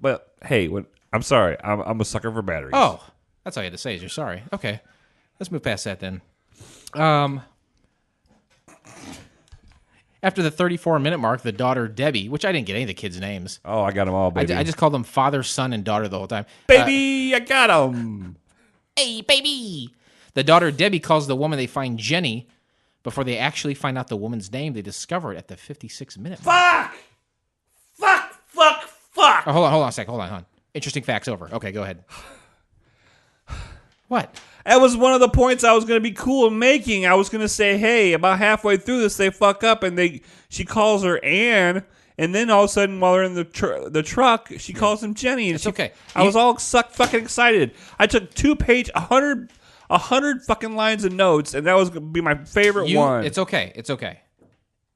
But hey, I'm sorry. I'm a sucker for batteries. Oh, that's all you had to say is you're sorry. Okay. Let's move past that then. After the 34-minute mark, the daughter, Debbie, which I didn't get any of the kids' names. Oh, I got them all, baby. I just called them father, son, and daughter the whole time. Baby, I got them. Hey, baby! The daughter, Debbie, calls the woman they find Jenny. Before they actually find out the woman's name, they discover it at the 56-minute mark. Fuck! Oh, hold on a sec. Hold on. Interesting facts over. Okay, go ahead. What? That was one of the points I was going to be cool in making. I was going to say, hey, about halfway through this, they fuck up, and she calls her Anne, and then all of a sudden, while they're in the truck, she calls him Jenny. And It's okay. I was all fucking excited. I took 100 fucking lines of notes, and that was going to be my favorite one. It's okay. It's okay.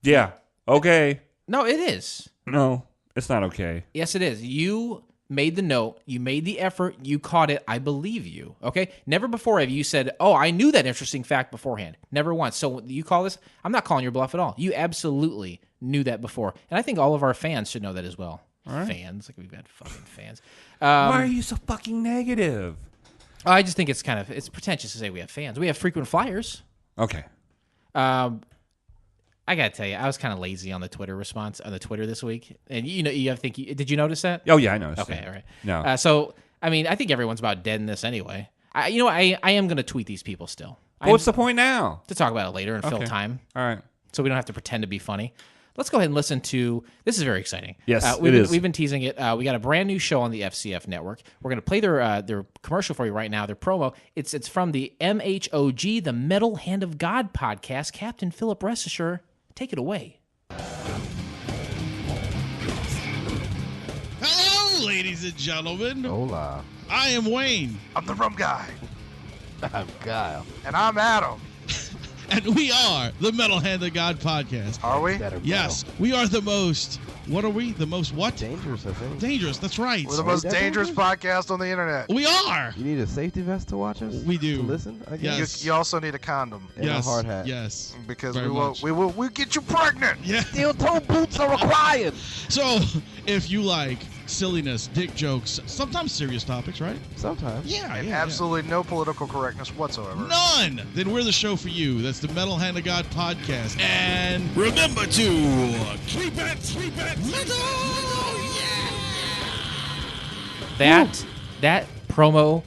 Yeah. Okay. No, it is. No, it's not okay. Yes, it is. You made the note. You made the effort. You caught it. I believe you. Okay? Never before have you said, oh, I knew that interesting fact beforehand. Never once. So you call this? I'm not calling your bluff at all. You absolutely knew that before. And I think all of our fans should know that as well. All right. Fans. Like we've had fucking fans. Why are you so fucking negative? I just think it's pretentious to say we have fans. We have frequent flyers. Okay. I gotta tell you, I was kind of lazy on the Twitter response on the Twitter this week, and did you notice that? Oh yeah, I noticed. Okay, that. all right. No. So I mean, I think everyone's about dead in this anyway. I am gonna tweet these people still. What's the point now? To talk about it later and fill time. All right. So we don't have to pretend to be funny. Let's go ahead and listen to. This is very exciting. Yes, it is. We've been teasing it. We got a brand new show on the FCF network. We're going to play their commercial for you right now. Their promo. It's from the MHOG, the Metal Hand of God podcast. Captain Philip Restisher, take it away. Hello, ladies and gentlemen. Hola. I am Wayne. I'm the rum guy. I'm Kyle. And I'm Adam. And we are the Metal Hand of God podcast. Are we? Yes, we are the most. What are we? The most what? Dangerous, I think. Dangerous. That's right. We're the most dangerous podcast on the internet. We are. You need a safety vest to watch us? We do. To listen? I guess? Yes. You also need a condom And Yes. a hard hat. Yes. because Very much. we'll get you pregnant. Yeah. Steel-toe boots are required. So, if you like silliness, dick jokes, sometimes serious topics, right? Sometimes. Yeah. And yeah. absolutely no political correctness whatsoever. None. Then we're the show for you. That's the Metal Hand of God podcast. And remember to keep it metal. That promo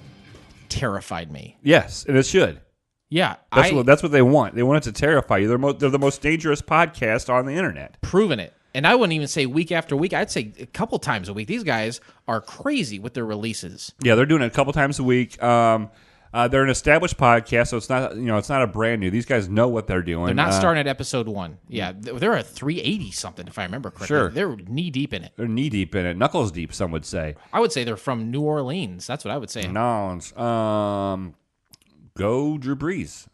terrified me. Yes, and it should. Yeah, That's what they want. They want it to terrify you. They're the most dangerous podcast on the internet. proven it. And I wouldn't even say week after week. I'd say a couple times a week. These guys are crazy with their releases. Yeah, they're doing it a couple times a week. They're an established podcast, so it's not a brand new. These guys know what they're doing. They're not starting at episode 1. Yeah, they're at 380 something, if I remember correctly. Sure. They're knee deep in it. They're knee deep in it, knuckles deep. Some would say. I would say they're from New Orleans. That's what I would say. No, go Drew Brees.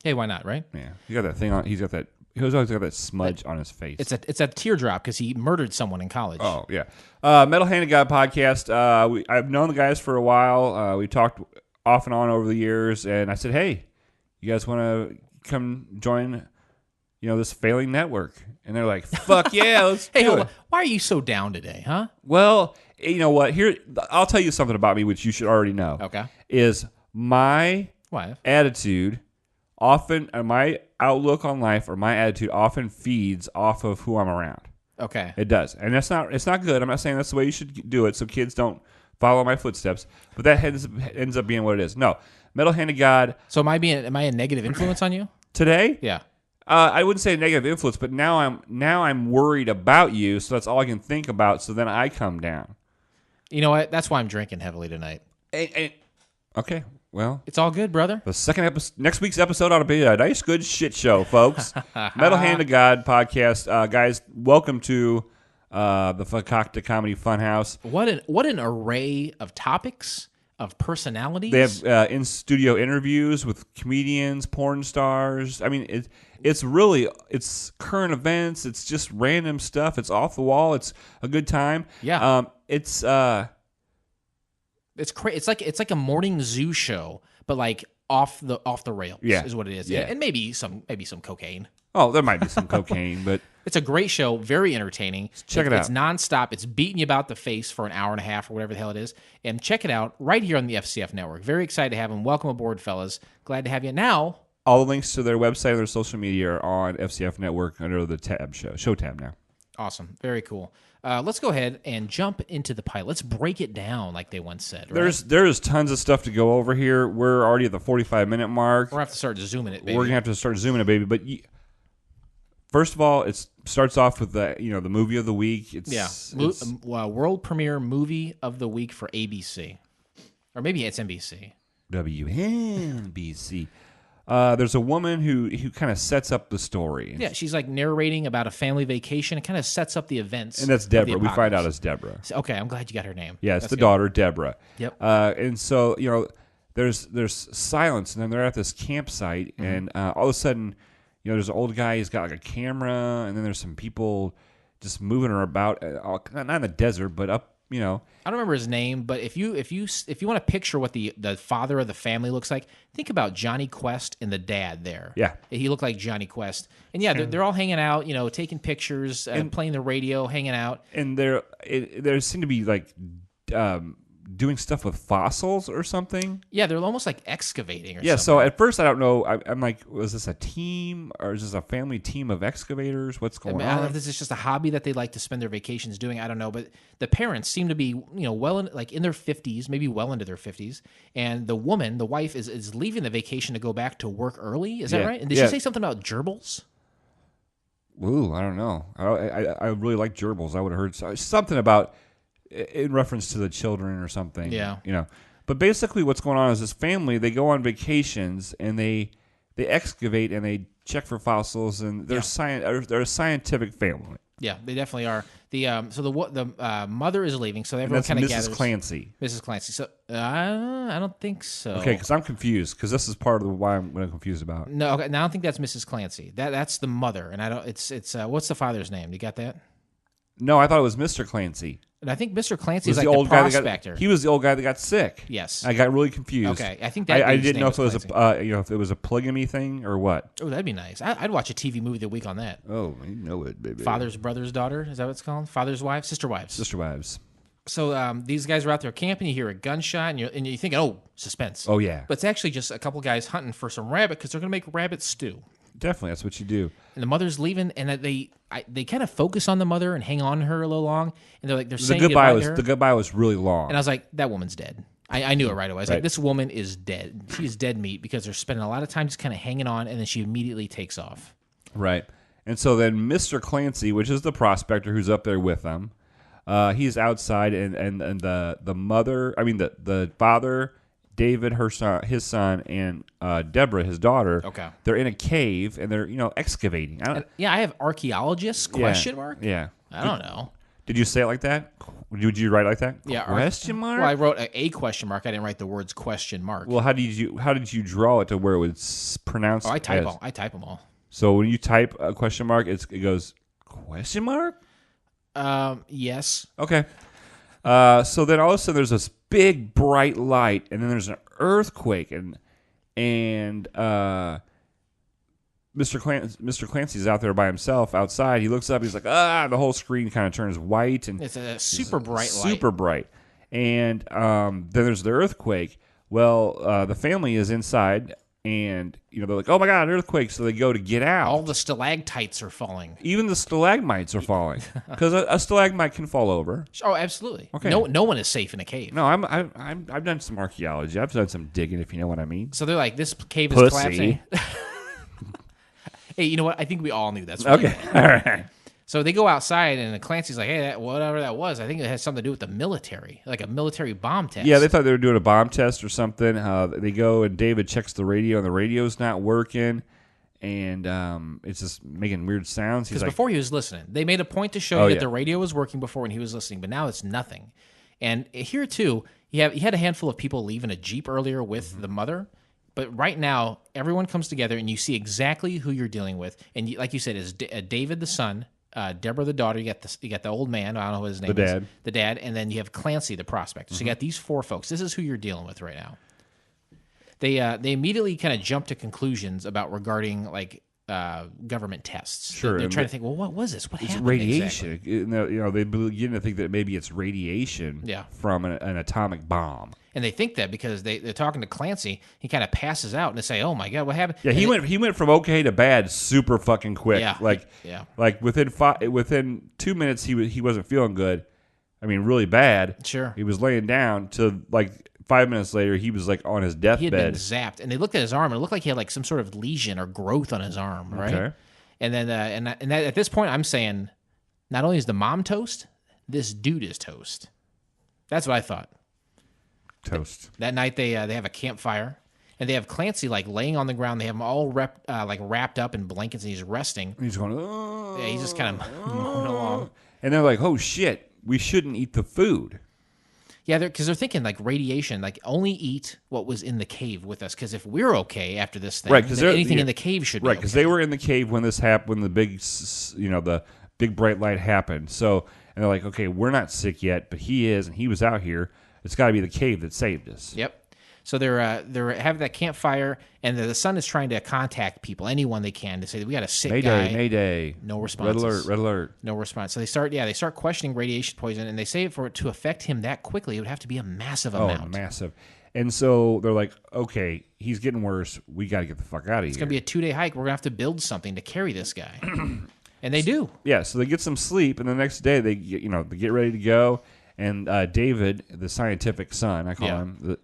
Hey, why not? Right? Yeah, he got that thing on. He's always got that smudge on his face. It's a teardrop because he murdered someone in college. Oh yeah, Metal Hand of God podcast. I've known the guys for a while. We talked off and on over the years, and I said, "Hey, you guys want to come join, this failing network?" And they're like, "Fuck yeah, let's Hey, do hold it." on. Why are you so down today, huh? Well, you know what? Here, I'll tell you something about me, which you should already know. Okay. Is my Why? attitude often, my outlook on life, or my attitude often feeds off of who I'm around. Okay. It does, and it's not good. I'm not saying that's the way you should do it, so kids don't follow my footsteps. But that ends up being what it is. No, Metal Hand of God. So am I a negative influence on you? Today, Yeah. I wouldn't say negative influence, but now I'm worried about you, so that's all I can think about. So then I come down. You know what? That's why I'm drinking heavily tonight. Okay, well, It's all good, brother. the second episode, next week's episode ought to be a nice, good shit show, folks. Metal Hand of God podcast, guys. Welcome to the Fakakta Comedy Funhouse. What an array of topics, of personalities. They have in-studio interviews with comedians, porn stars. I mean, it's current events. It's just random stuff. It's off the wall. It's a good time. Yeah. It's It's like a morning zoo show, but like off the rails. Yeah. Is what it is. Yeah. And maybe some cocaine. oh, there might be some cocaine, but It's a great show, very entertaining. Check it out. It's nonstop. It's beating you about the face for an hour and a half or whatever the hell it is. And check it out right here on the FCF network. Very excited to have him. Welcome aboard, fellas. Glad to have you. Now, All the links to their website and their social media are on FCF Network under the tab show tab now. Awesome. Very cool. Let's go ahead and jump into the pilot. Let's break it down, like they once said. Right? There's tons of stuff to go over here. We're already at the 45-minute mark. We're going to have to start zooming it, baby. We're going to have to start zooming it, baby. But first of all, it starts off with the movie of the week. It's world premiere movie of the week for ABC. Or maybe it's NBC. WNBC. There's a woman who kind of sets up the story. Yeah, she's like narrating about a family vacation. It kind of sets up the events. And that's Deborah. We find out it's Deborah. Okay, I'm glad you got her name. Yeah, it's that's the good. daughter, Deborah. Yep. And so, there's silence, and then they're at this campsite, and all of a sudden, there's an old guy. He's got like a camera, and then there's some people just moving her about, not in the desert, but up. I don't remember his name, but if you want to picture what the father of the family looks like, think about Johnny Quest and the dad there. Yeah, he looked like Johnny Quest, and they're all hanging out, taking pictures, and playing the radio, hanging out, and there seem to be like doing stuff with fossils or something. Yeah, they're almost like excavating or something. Yeah, so at first I don't know. I'm like, was this a team or is this a family team of excavators? What's going on? I don't know if this is just a hobby that they like to spend their vacations doing. I don't know, but the parents seem to be, well in their 50s, maybe well into their 50s, and the wife is leaving the vacation to go back to work early. Is that right? And did she say something about gerbils? Ooh, I don't know. I really like gerbils. I would have heard something about in reference to the children or something. Yeah. But basically what's going on is this family, they go on vacations and they excavate and they check for fossils, and they're a scientific family. Yeah, they definitely are. The mother is leaving, so everyone kind of gathers. Mrs. Clancy. Mrs. Clancy. So I don't think so. Okay, because I'm confused, because this is part of why I'm confused about. No, okay, now I don't think that's Mrs. Clancy. That's the mother, and I don't. It's what's the father's name? You got that? No, I thought it was Mr. Clancy. And I think Mr. Clancy is like the old prospector. He was the old guy that got sick. Yes. I got really confused. Okay, I think that I didn't know if it was if it was a polygamy thing or what. Oh, that'd be nice. I'd watch a TV movie of the week on that. Oh, you know it, baby. Father's brother's daughter, is that what it's called? Father's wife, sister wives. Sister wives. So these guys are out there camping. You hear a gunshot, and you're thinking, oh, suspense. Oh yeah. But it's actually just a couple guys hunting for some rabbit because they're going to make rabbit stew. Definitely, that's what you do. And the mother's leaving, and they kind of focus on the mother and hang on to her a little long. And they're saying goodbye to her. The goodbye was really long. And I was like, that woman's dead. I knew it right away. I was like, this woman is dead. She's dead meat because they're spending a lot of time just kind of hanging on, and then she immediately takes off. Right. And so then Mr. Clancy, which is the prospector who's up there with them, he's outside, and the mother, the father, David, his son, and Deborah, his daughter. Okay. They're in a cave and they're excavating. I have archaeologists ? Mark. Yeah. I don't know. Did you say it like that? Did you write it like that? Yeah. Question mark. Well, I wrote a question mark. I didn't write the words question mark. Well, how did you draw it to where it was pronounced? I type them all. So when you type a question mark, it goes question mark. Yes. Okay. So then all of a sudden there's this big bright light, and then there's an earthquake, and Mr. Clancy's out there by himself outside. He looks up, he's like, the whole screen kind of turns white, and it's a super bright light. Super bright. And then there's the earthquake. Well, the family is inside, and they're like, oh my God, earthquake! So they go to get out. All the stalactites are falling. Even the stalagmites are falling, because a stalagmite can fall over. Oh, absolutely. Okay. No one is safe in a cave. No, I've done some archaeology. I've done some digging, if you know what I mean. So they're like, this cave is Pussy. collapsing. Hey, you know what? I think we all knew that's what okay. All right. So they go outside, and Clancy's like, hey, whatever that was, I think it has something to do with the military, like a military bomb test. Yeah, they thought they were doing a bomb test or something. They go, and David checks the radio, and the radio's not working, and it's just making weird sounds. Because before he was listening. They made a point to show you that the radio was working before when he was listening, but now it's nothing. And here, too, he had a handful of people leaving a Jeep earlier with the mother. But right now, everyone comes together, and you see exactly who you're dealing with. And like you said, is David the son, Deborah the daughter. You got the old man. I don't know what his name is. The dad, and then you have Clancy the prospector. So you got these four folks. This is who you're dealing with right now. They immediately kind of jump to conclusions regarding like government tests. Sure, They're trying to think, well, what was this? What It's happened radiation. exactly? You know, they begin to think that maybe it's radiation from an atomic bomb. And they think that because they're talking to Clancy, he kind of passes out, and they say, "Oh my God, what happened?" Yeah, he went from okay to bad super fucking quick. Yeah, like within 2 minutes he wasn't feeling good. I mean, really bad. Sure, he was laying down to like 5 minutes later he was like on his deathbed. He had been zapped, and they looked at his arm, and it looked like he had like some sort of lesion or growth on his arm, right? Okay. And then and at this point, I'm saying, not only is the mom toast, this dude is toast. That's what I thought. Toast. That night they have a campfire, and they have Clancy like laying on the ground. They have him all wrapped up in blankets, and he's resting. And he's going. Oh, yeah, he's just kind of moaning along. And they're like, "Oh shit, we shouldn't eat the food." Yeah, because they're thinking like radiation, like only eat what was in the cave with us. Because if we're okay after this thing, right? Because anything in the cave should be right. Because they were in the cave when this happened, when the big bright light happened. So and they're like, okay, we're not sick yet, but he is, and he was out here. It's got to be the cave that saved us. Yep. So they're having that campfire, and the son is trying to contact people, anyone they can, to say that we got a sick guy. Mayday. No response. Red alert. No response. So they start questioning radiation poison, and they say for it to affect him that quickly, it would have to be a massive amount. Oh, massive. And so they're like, okay, he's getting worse. We got to get the fuck out of here. It's going to be a 2-day hike. We're going to have to build something to carry this guy. And they do. Yeah, so they get some sleep, and the next day they get ready to go. And David, the scientific son, I call him,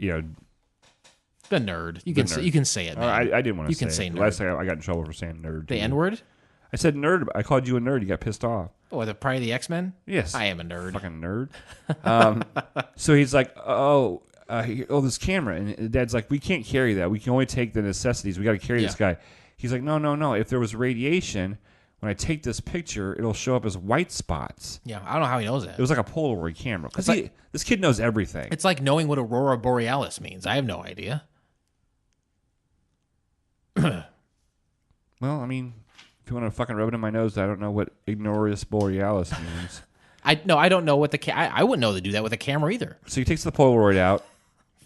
the nerd. You can say it. Man. I didn't want to say it. You can say nerd. Last time I got in trouble for saying nerd. The N-word? I said nerd. I called you a nerd. You got pissed off. Oh, probably the X-Men? Yes. I am a nerd. Fucking nerd. So he's like, this camera. And Dad's like, we can't carry that. We can only take the necessities. We got to carry this guy. He's like, no. If there was radiation, when I take this picture, it'll show up as white spots. Yeah, I don't know how he knows that. It was like a Polaroid camera. Because this kid knows everything. It's like knowing what Aurora Borealis means. I have no idea. Well, I mean, if you want to fucking rub it in my nose, I don't know what Ignorus Borealis means. I don't know what I wouldn't know to do that with a camera either. So he takes the Polaroid out,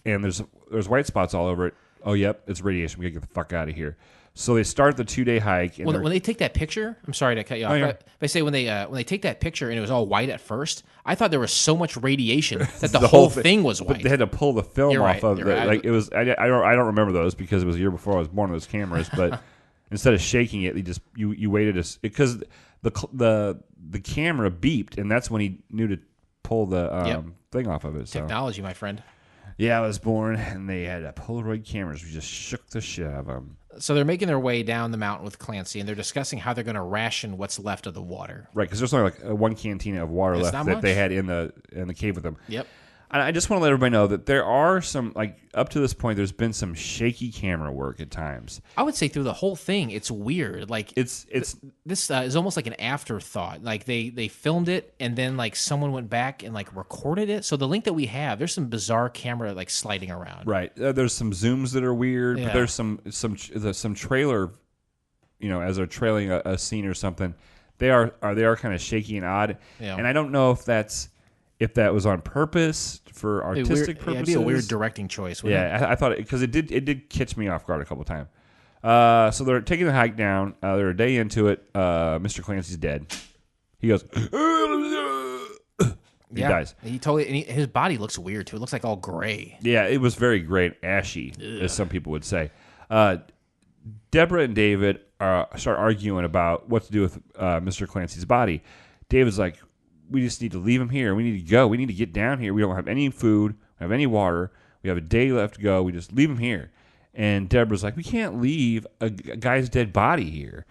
and there's white spots all over it. Oh, yep, it's radiation. We gotta get the fuck out of here. So they start the 2-day hike. And when they take that picture, I'm sorry to cut you off. But I say when they take that picture and it was all white at first, I thought there was so much radiation that the whole thing was white. But they had to pull the film off of it. Right. Like it was. I don't remember those because it was a year before I was born. Those cameras, but instead of shaking it, you waited because the camera beeped, and that's when he knew to pull the thing off of it. So. Technology, my friend. Yeah, I was born, and they had Polaroid cameras. We just shook the shit out of them. So they're making their way down the mountain with Clancy, and they're discussing how they're going to ration what's left of the water. Right, because there's only like one cantina of water left that they had in the cave with them. Yep. And I just want to let everybody know that there are some, like, up to this point, there's been some shaky camera work at times. I would say through the whole thing, it's weird. Like this is almost like an afterthought. Like they filmed it, and then like someone went back and like recorded it. So the link that we have, there's some bizarre camera like sliding around. Right. There's some zooms that are weird. Yeah. But there's some trailer, as they're trailing a scene or something. They are kind of shaky and odd. Yeah. And I don't know if that was on purpose for artistic purposes. It'd be a weird directing choice. I thought because it did catch me off guard a couple of times. So they're taking the hike down. They're a day into it. Mr. Clancy's dead. He goes. He dies. His body looks weird too. It looks like all gray. Yeah, it was very gray, ashy, as some people would say. Deborah and David start arguing about what to do with Mr. Clancy's body. David's like, we just need to leave him here. We need to go. We need to get down here. We don't have any food. We don't have any water. We have a day left to go. We just leave him here. And Deborah's like, we can't leave a guy's dead body here.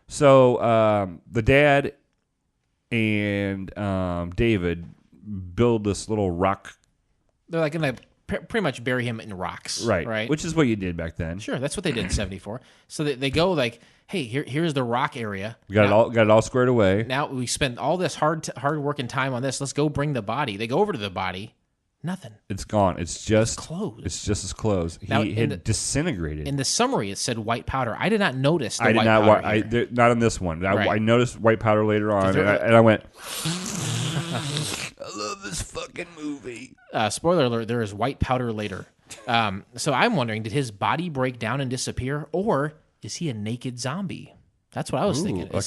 So the dad and David build this little rock. They're like going to pretty much bury him in rocks. Right. Which is what you did back then. Sure. That's what they did in 74. So they go like, hey, here's the rock area. We got it all squared away. Now we spent all this hard work and time on this. Let's go bring the body. They go over to the body. Nothing. It's gone. It's just closed. It's just as closed. Now, he had disintegrated. In the summary, it said white powder. I did not notice the white powder. Not in this one. I noticed white powder later on, and I went, I love this fucking movie. Spoiler alert, there is white powder later. So I'm wondering, did his body break down and disappear, or is he a naked zombie? That's what I was thinking. Like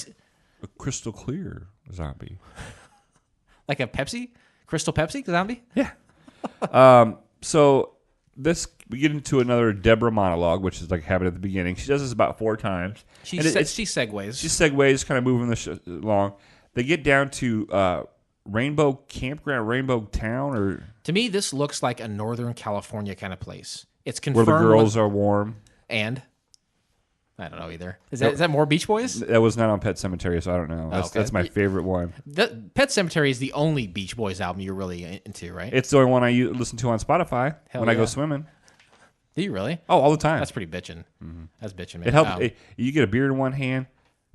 a crystal clear zombie. Like a Pepsi? Crystal Pepsi zombie? Yeah. So we get into another Deborah monologue, which is like habit at the beginning. She does this about 4 times. She segues. She segues, kind of moving along. They get down to Rainbow Campground, Rainbow Town, or to me, this looks like a Northern California kind of place. It's where confirmed the girls are warm. And I don't know either. Is that more Beach Boys? That was not on Pet Cemetery, so I don't know. That's my favorite one. Pet Cemetery is the only Beach Boys album you're really into, right? It's the only one I listen to on Spotify I go swimming. Do you really? Oh, all the time. That's pretty bitching. Mm-hmm. That's bitching, man. It helps. You get a beer in one hand.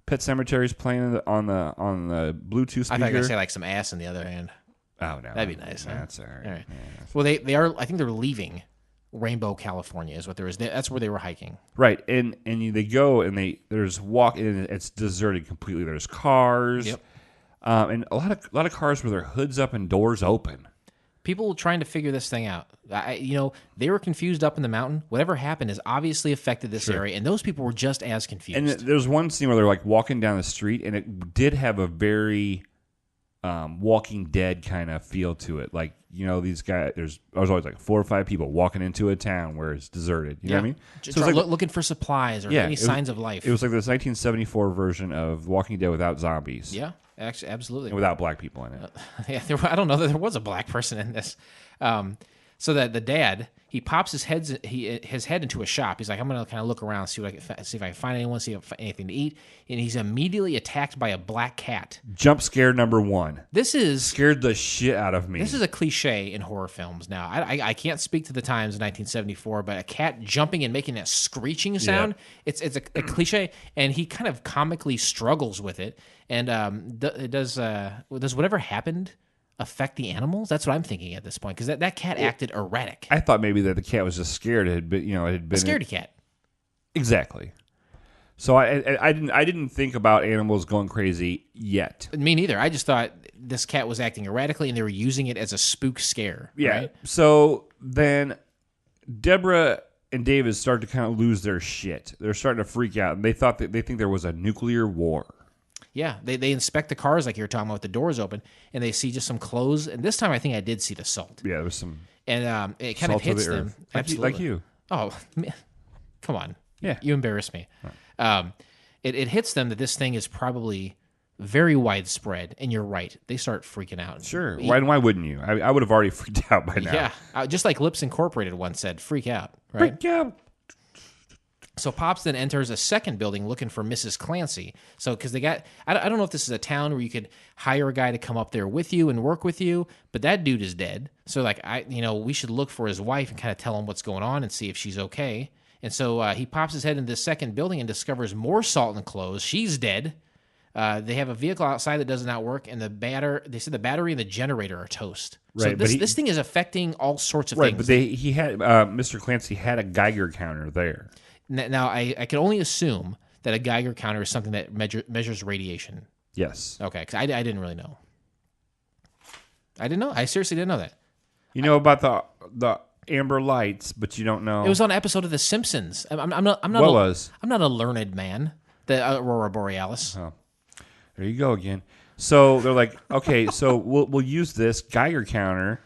Pet Cemetery's playing on the Bluetooth speaker. I thought you were going to say like some ass in the other hand. Oh, no. That'd be nice. That's all right. All right. Yeah, well, they are. I think they're leaving Rainbow, California, is what there is. That's where they were hiking. Right, and they go and there's walk and it's deserted completely. There's cars, yep, and a lot of cars with their hoods up and doors open. People trying to figure this thing out. They were confused up in the mountain. Whatever happened has obviously affected this area, and those people were just as confused. And there's one scene where they're like walking down the street, and it did have a very Walking Dead kind of feel to it. Like, these guys, there's always like 4 or 5 people walking into a town where it's deserted. You know what I mean? Just looking for supplies or any signs of life. It was like this 1974 version of Walking Dead without zombies. Yeah, actually, absolutely. And without black people in it. I don't know that there was a black person in this. So that the dad, he pops his head into a shop. He's like, I'm going to kind of look around, see if I can find anyone, see if I find anything to eat. And he's immediately attacked by a black cat. Jump scare number 1. This is scared the shit out of me. This is a cliche in horror films. Now, I can't speak to the times in 1974, but a cat jumping and making that screeching sound, it's a cliche, and he kind of comically struggles with it. And does whatever happened affect the animals? That's what I'm thinking at this point, because that cat acted erratic. I thought maybe that the cat was just scared. It had been, a scaredy cat. Exactly. So I didn't think about animals going crazy yet. Me neither. I just thought this cat was acting erratically, and they were using it as a spook scare. Yeah. Right? So then Deborah and David start to kind of lose their shit. They're starting to freak out, and they think there was a nuclear war. Yeah, they inspect the cars like you were talking about with the doors open, and they see just some clothes. And this time I think I did see the salt. Yeah, there was some. And it kind of hits them. Absolutely. Like you. Oh, man. Come on. Yeah. You embarrass me. Right. It hits them that this thing is probably very widespread, and you're right. They start freaking out. Sure. Why wouldn't you? I would have already freaked out by now. Yeah. Just like Lips Incorporated once said, freak out. Right? Freak out. So Pops then enters a second building looking for Mrs. Clancy. So because they got, I don't know if this is a town where you could hire a guy to come up there with you and work with you, but that dude is dead. So like we should look for his wife and kind of tell him what's going on and see if she's okay. And so he pops his head into the second building and discovers more salt and clothes. She's dead. They have a vehicle outside that does not work, and they said the battery and the generator are toast. Right, so this thing is affecting all sorts of things. Right, but he had Mr. Clancy had a Geiger counter there. Now, I can only assume that a Geiger counter is something that measures radiation. Yes. Okay, because I didn't really know. I didn't know. I seriously didn't know that. You know about the amber lights, but you don't know. It was on an episode of The Simpsons. I'm not. I'm not a learned man. The Aurora Borealis. Oh, there you go again. So they're like, okay, so we'll use this Geiger counter.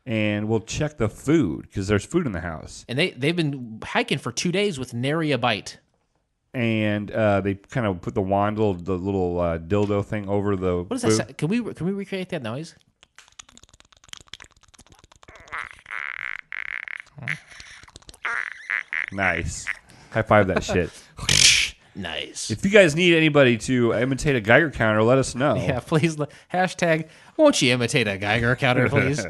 And we'll check the food because there's food in the house. And they've been hiking for 2 days with nary a bite. And they kind of put the little dildo thing over the. What is food. that? Can we recreate that noise? Nice. High five that shit. Nice. If you guys need anybody to imitate a Geiger counter, let us know. Yeah, please. Hashtag, won't you imitate a Geiger counter, please?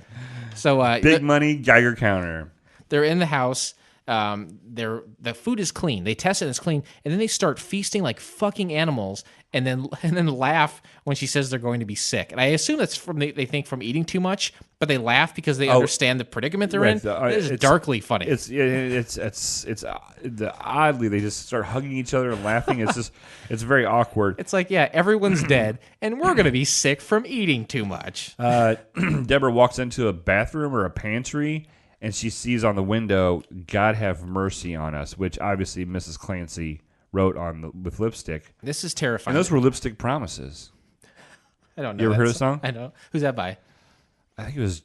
So big money Geiger counter. They're in the house. The food is clean. They test it and it's clean, and then they start feasting like fucking animals, and then laugh when she says they're going to be sick. And I assume that's they think from eating too much, but they laugh because they understand the predicament they're in. It is darkly funny. It's oddly they just start hugging each other and laughing. It's very awkward. It's like, yeah, everyone's dead, and we're going to be sick from eating too much. Deborah walks into a bathroom or a pantry, and she sees on the window, "God have mercy on us," which obviously Mrs. Clancy wrote on with lipstick. This is terrifying. And those were lipstick promises. I don't know. You ever that heard the song? I know. Who's that by? I think it was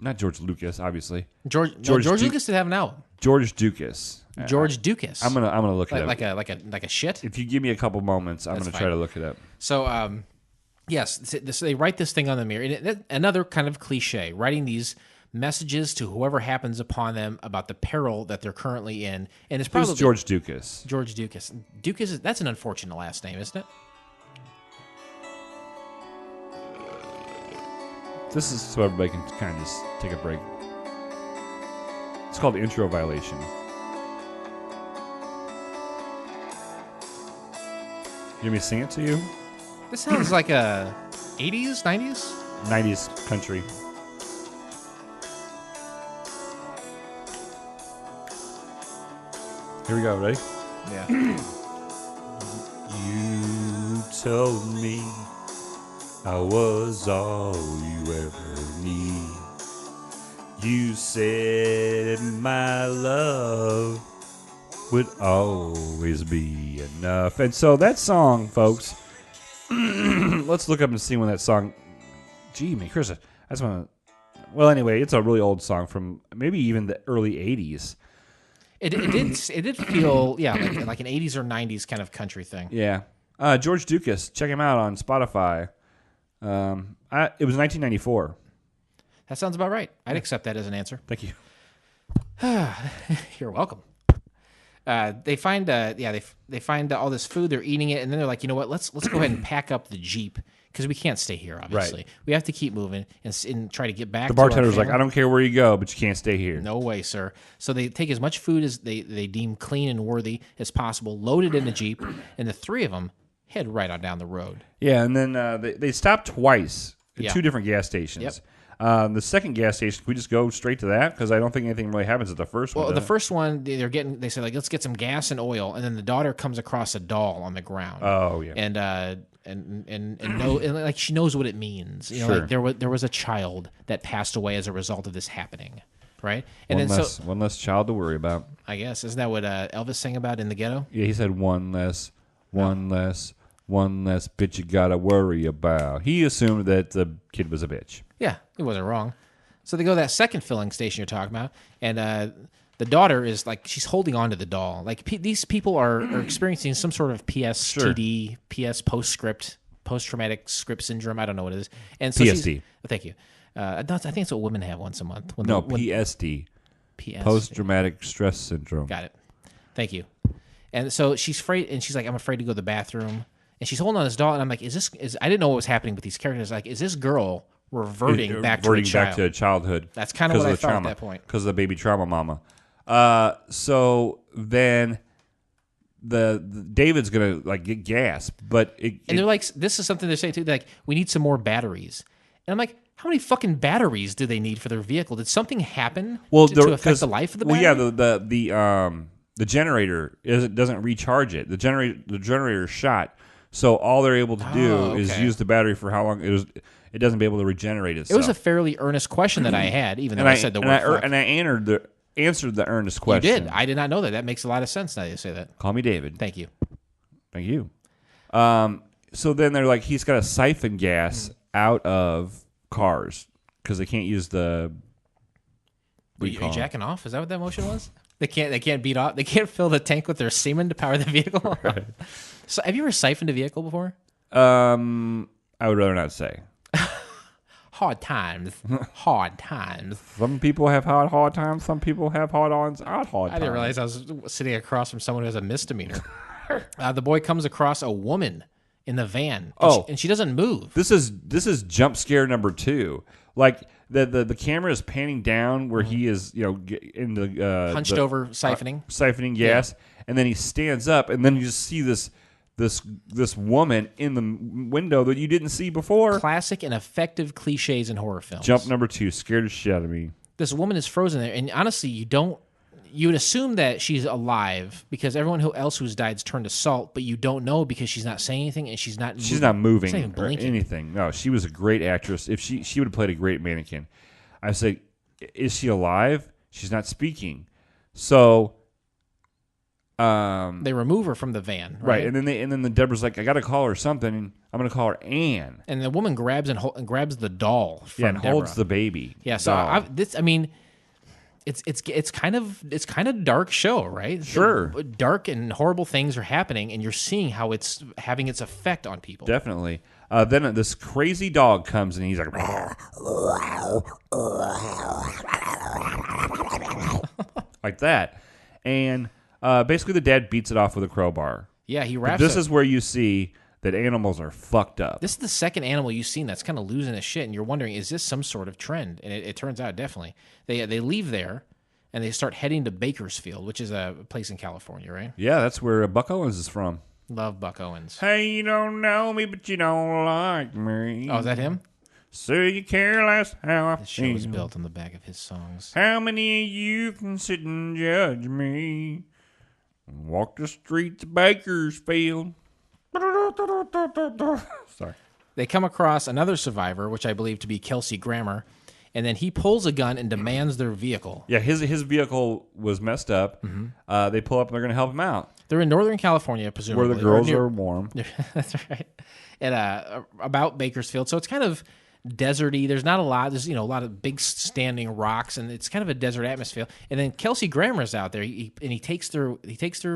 not George Lucas, obviously. George Lucas did have an album. George Dukas. George Dukas. I'm gonna look it up. Like a shit. If you give me a couple moments, I'm That's gonna fine. try to look it up. So yes, they write this thing on the mirror. And another kind of cliche, writing these messages to whoever happens upon them about the peril that they're currently in. And it's probably Who's George Dukas. George Dukas. Dukas, that's an unfortunate last name, isn't it? This is so everybody can kind of just take a break. It's called intro violation. You want me to sing it to you? This sounds like a 80s, 90s? 90s country. Here we go, ready? Yeah. You told me I was all you ever need. You said my love would always be enough. And so that song, folks, let's look up and see when that song. Gee, man, Chris, I just want to. Well, anyway, it's a really old song from maybe even the early 80s. It did feel, yeah, like an 80s or 90s kind of country thing. Yeah. George Dukas, check him out on Spotify. It was 1994. That sounds about right. I'd accept that as an answer. Thank you. You're welcome. They find they find all this food. They're eating it, and then they're like, you know what? Let's go ahead and pack up the Jeep because we can't stay here. Obviously, Right. We have to keep moving and try to get back. The to our bartender's like, family. I don't care where you go, but you can't stay here. No way, sir. So they take as much food as they deem clean and worthy as possible, load it in the Jeep, and the three of them head right on down the road. Yeah, and then they stopped twice at Yeah. two different gas stations. Yep. The second gas station, can we just go straight to that? Because I don't think anything really happens at the first one. Well, the does it? first one, they say, like, let's get some gas and oil, and then the daughter comes across a doll on the ground. Oh, yeah. And like she knows what it means. You know, Sure. like there was a child that passed away as a result of this happening, right? And one less child to worry about. I guess isn't that what Elvis sang about in the ghetto? Yeah, he said one less bitch you gotta worry about. He assumed that the kid was a bitch. Yeah, he wasn't wrong. So they go to that second filling station you're talking about, and the daughter is like, she's holding on to the doll. Like these people are experiencing some sort of PSTD, PS post-traumatic script syndrome. I don't know what it is. And so PSD. Thank you. I think it's what women have once a month. PSD. PSD. Post-traumatic stress syndrome. Got it. Thank you. And so she's afraid, and she's like, I'm afraid to go to the bathroom. And she's holding on this doll, and I'm like, I didn't know what was happening with these characters. Like, is this girl reverting back to childhood? That's kind of what I felt at that point. Because of the baby trauma mama. So then the David's gonna like get gas, but they're like, this is something they say too. They're like, we need some more batteries, and I'm like, how many fucking batteries do they need for their vehicle? Did something happen to affect the life of the battery? Well, yeah, the generator doesn't recharge it. The generator is shot, so all they're able to do is use the battery for how long it doesn't be able to regenerate itself. It was a fairly earnest question that I had, even though I said the word fuck. And I answered the earnest question. You did. I did not know that. That makes a lot of sense now you say that. Call me David. Thank you. Thank you. So then they're like, he's got to siphon gas out of cars because they can't use the. Are you jacking off? Is that what that motion was? They can't beat off. They can't fill the tank with their semen to power the vehicle. Right. So, have you ever siphoned a vehicle before? I would rather not say. Hard times. Hard times. Some people have hard times. Some people have hard times. I didn't realize I was sitting across from someone who has a misdemeanor. The boy comes across a woman in the van. And she doesn't move. This is jump scare number 2. Like the camera is panning down where he is, in the hunched over siphoning gas, and then he stands up, and then you just see this woman in the window that you didn't see before. Classic and effective cliches in horror films. Jump number 2 scared the shit out of me. This woman is frozen there, and honestly, you would assume that she's alive because everyone else who's died is turned to salt, but you don't know because she's not saying anything and she's not moving or anything. No, she was a great actress. If she would have played a great mannequin. I say, is she alive? She's not speaking. So They remove her from the van, Right, right? and then the Deborah's like, I got to call her something. I'm going to call her Ann. And the woman grabs and grabs the doll from And holds Deborah. the baby. Yeah, so it's kind of dark show, right? Sure. Dark and horrible things are happening, and you're seeing how it's having its effect on people. Definitely. Then this crazy dog comes and he's like, like that, and basically the dad beats it off with a crowbar. Yeah, he But wraps. this is where you see that animals are fucked up. This is the second animal you've seen that's kind of losing his shit, and you're wondering, is this some sort of trend? And it turns out definitely. They leave there, and they start heading to Bakersfield, which is a place in California, right? Yeah, that's where Buck Owens is from. Love Buck Owens. Hey, you don't know me, but you don't like me. Oh, is that him? So you care less how I The show is feel. built on the back of his songs. How many of you can sit and judge me? Walk the streets of Bakersfield. Sorry. They come across another survivor, which I believe to be Kelsey Grammer, and then he pulls a gun and demands their vehicle. Yeah, his vehicle was messed up. Mm-hmm. They pull up and they're going to help him out. They're in Northern California, presumably. Where the girls or near- are warm. That's right. At about Bakersfield, so it's kind of deserty. There's not a lot. There's a lot of big standing rocks, and it's kind of a desert atmosphere. And then Kelsey Grammer's out there, and he takes their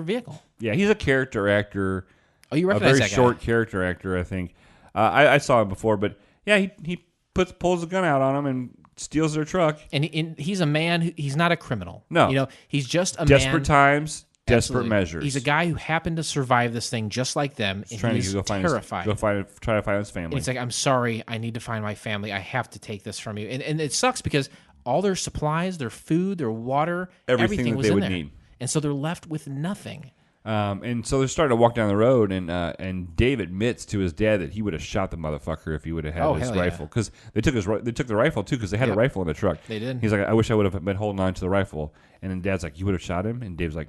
vehicle. Yeah, he's a character actor. Oh, you A recognize very that guy? short character actor, I think. I saw him before, but yeah, he pulls a gun out on him and steals their truck. And he's a man. He's not a criminal. No. He's just a Desperate man. times, desperate Absolutely. measures. He's a guy who happened to survive this thing just like them, and trying he's to terrified. try to find his And family. it's like, I'm sorry, I need to find my family. I have to take this from you. And it sucks because all their supplies, their food, their water, Everything that was they in would there. need. And so they're left with nothing. And so they're starting to walk down the road, and Dave admits to his dad that he would have shot the motherfucker if he would have had his hell yeah. rifle, because they took the rifle too, because they had a Yep. rifle in the truck. They did. He's like, I wish I would have been holding on to the rifle, and then Dad's like, you would have shot him, and Dave's like,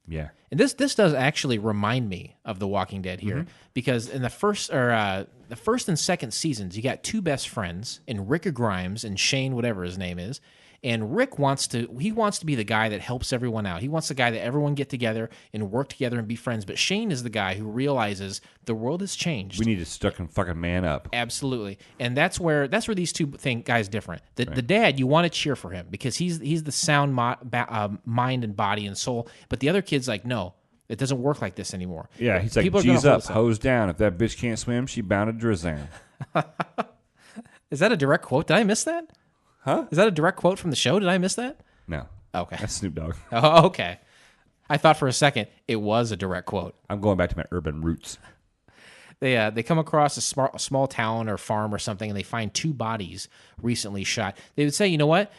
yeah. And this does actually remind me of The Walking Dead here, because in the first and second seasons, you got two best friends in Rick Grimes and Shane, whatever his name is. And Rick wants to be the guy that helps everyone out. He wants the guy that everyone get together and work together and be friends. But Shane is the guy who realizes the world has changed. We need to stuck and fucking man up. Absolutely, and that's where these two guys different. The dad, you want to cheer for him because he's the sound mind and body and soul. But the other kid's like, no, it doesn't work like this anymore. Yeah, he's like, People are gonna G's hold up, us hose down. If that bitch can't swim, she bound to drizzle. Is that a direct quote? Did I miss that? Huh? Is that a direct quote from the show? Did I miss that? No. Okay. That's Snoop Dogg. Oh, okay. I thought for a second it was a direct quote. I'm going back to my urban roots. They come across a small town or farm or something, and they find two bodies recently shot. They would say, you know what?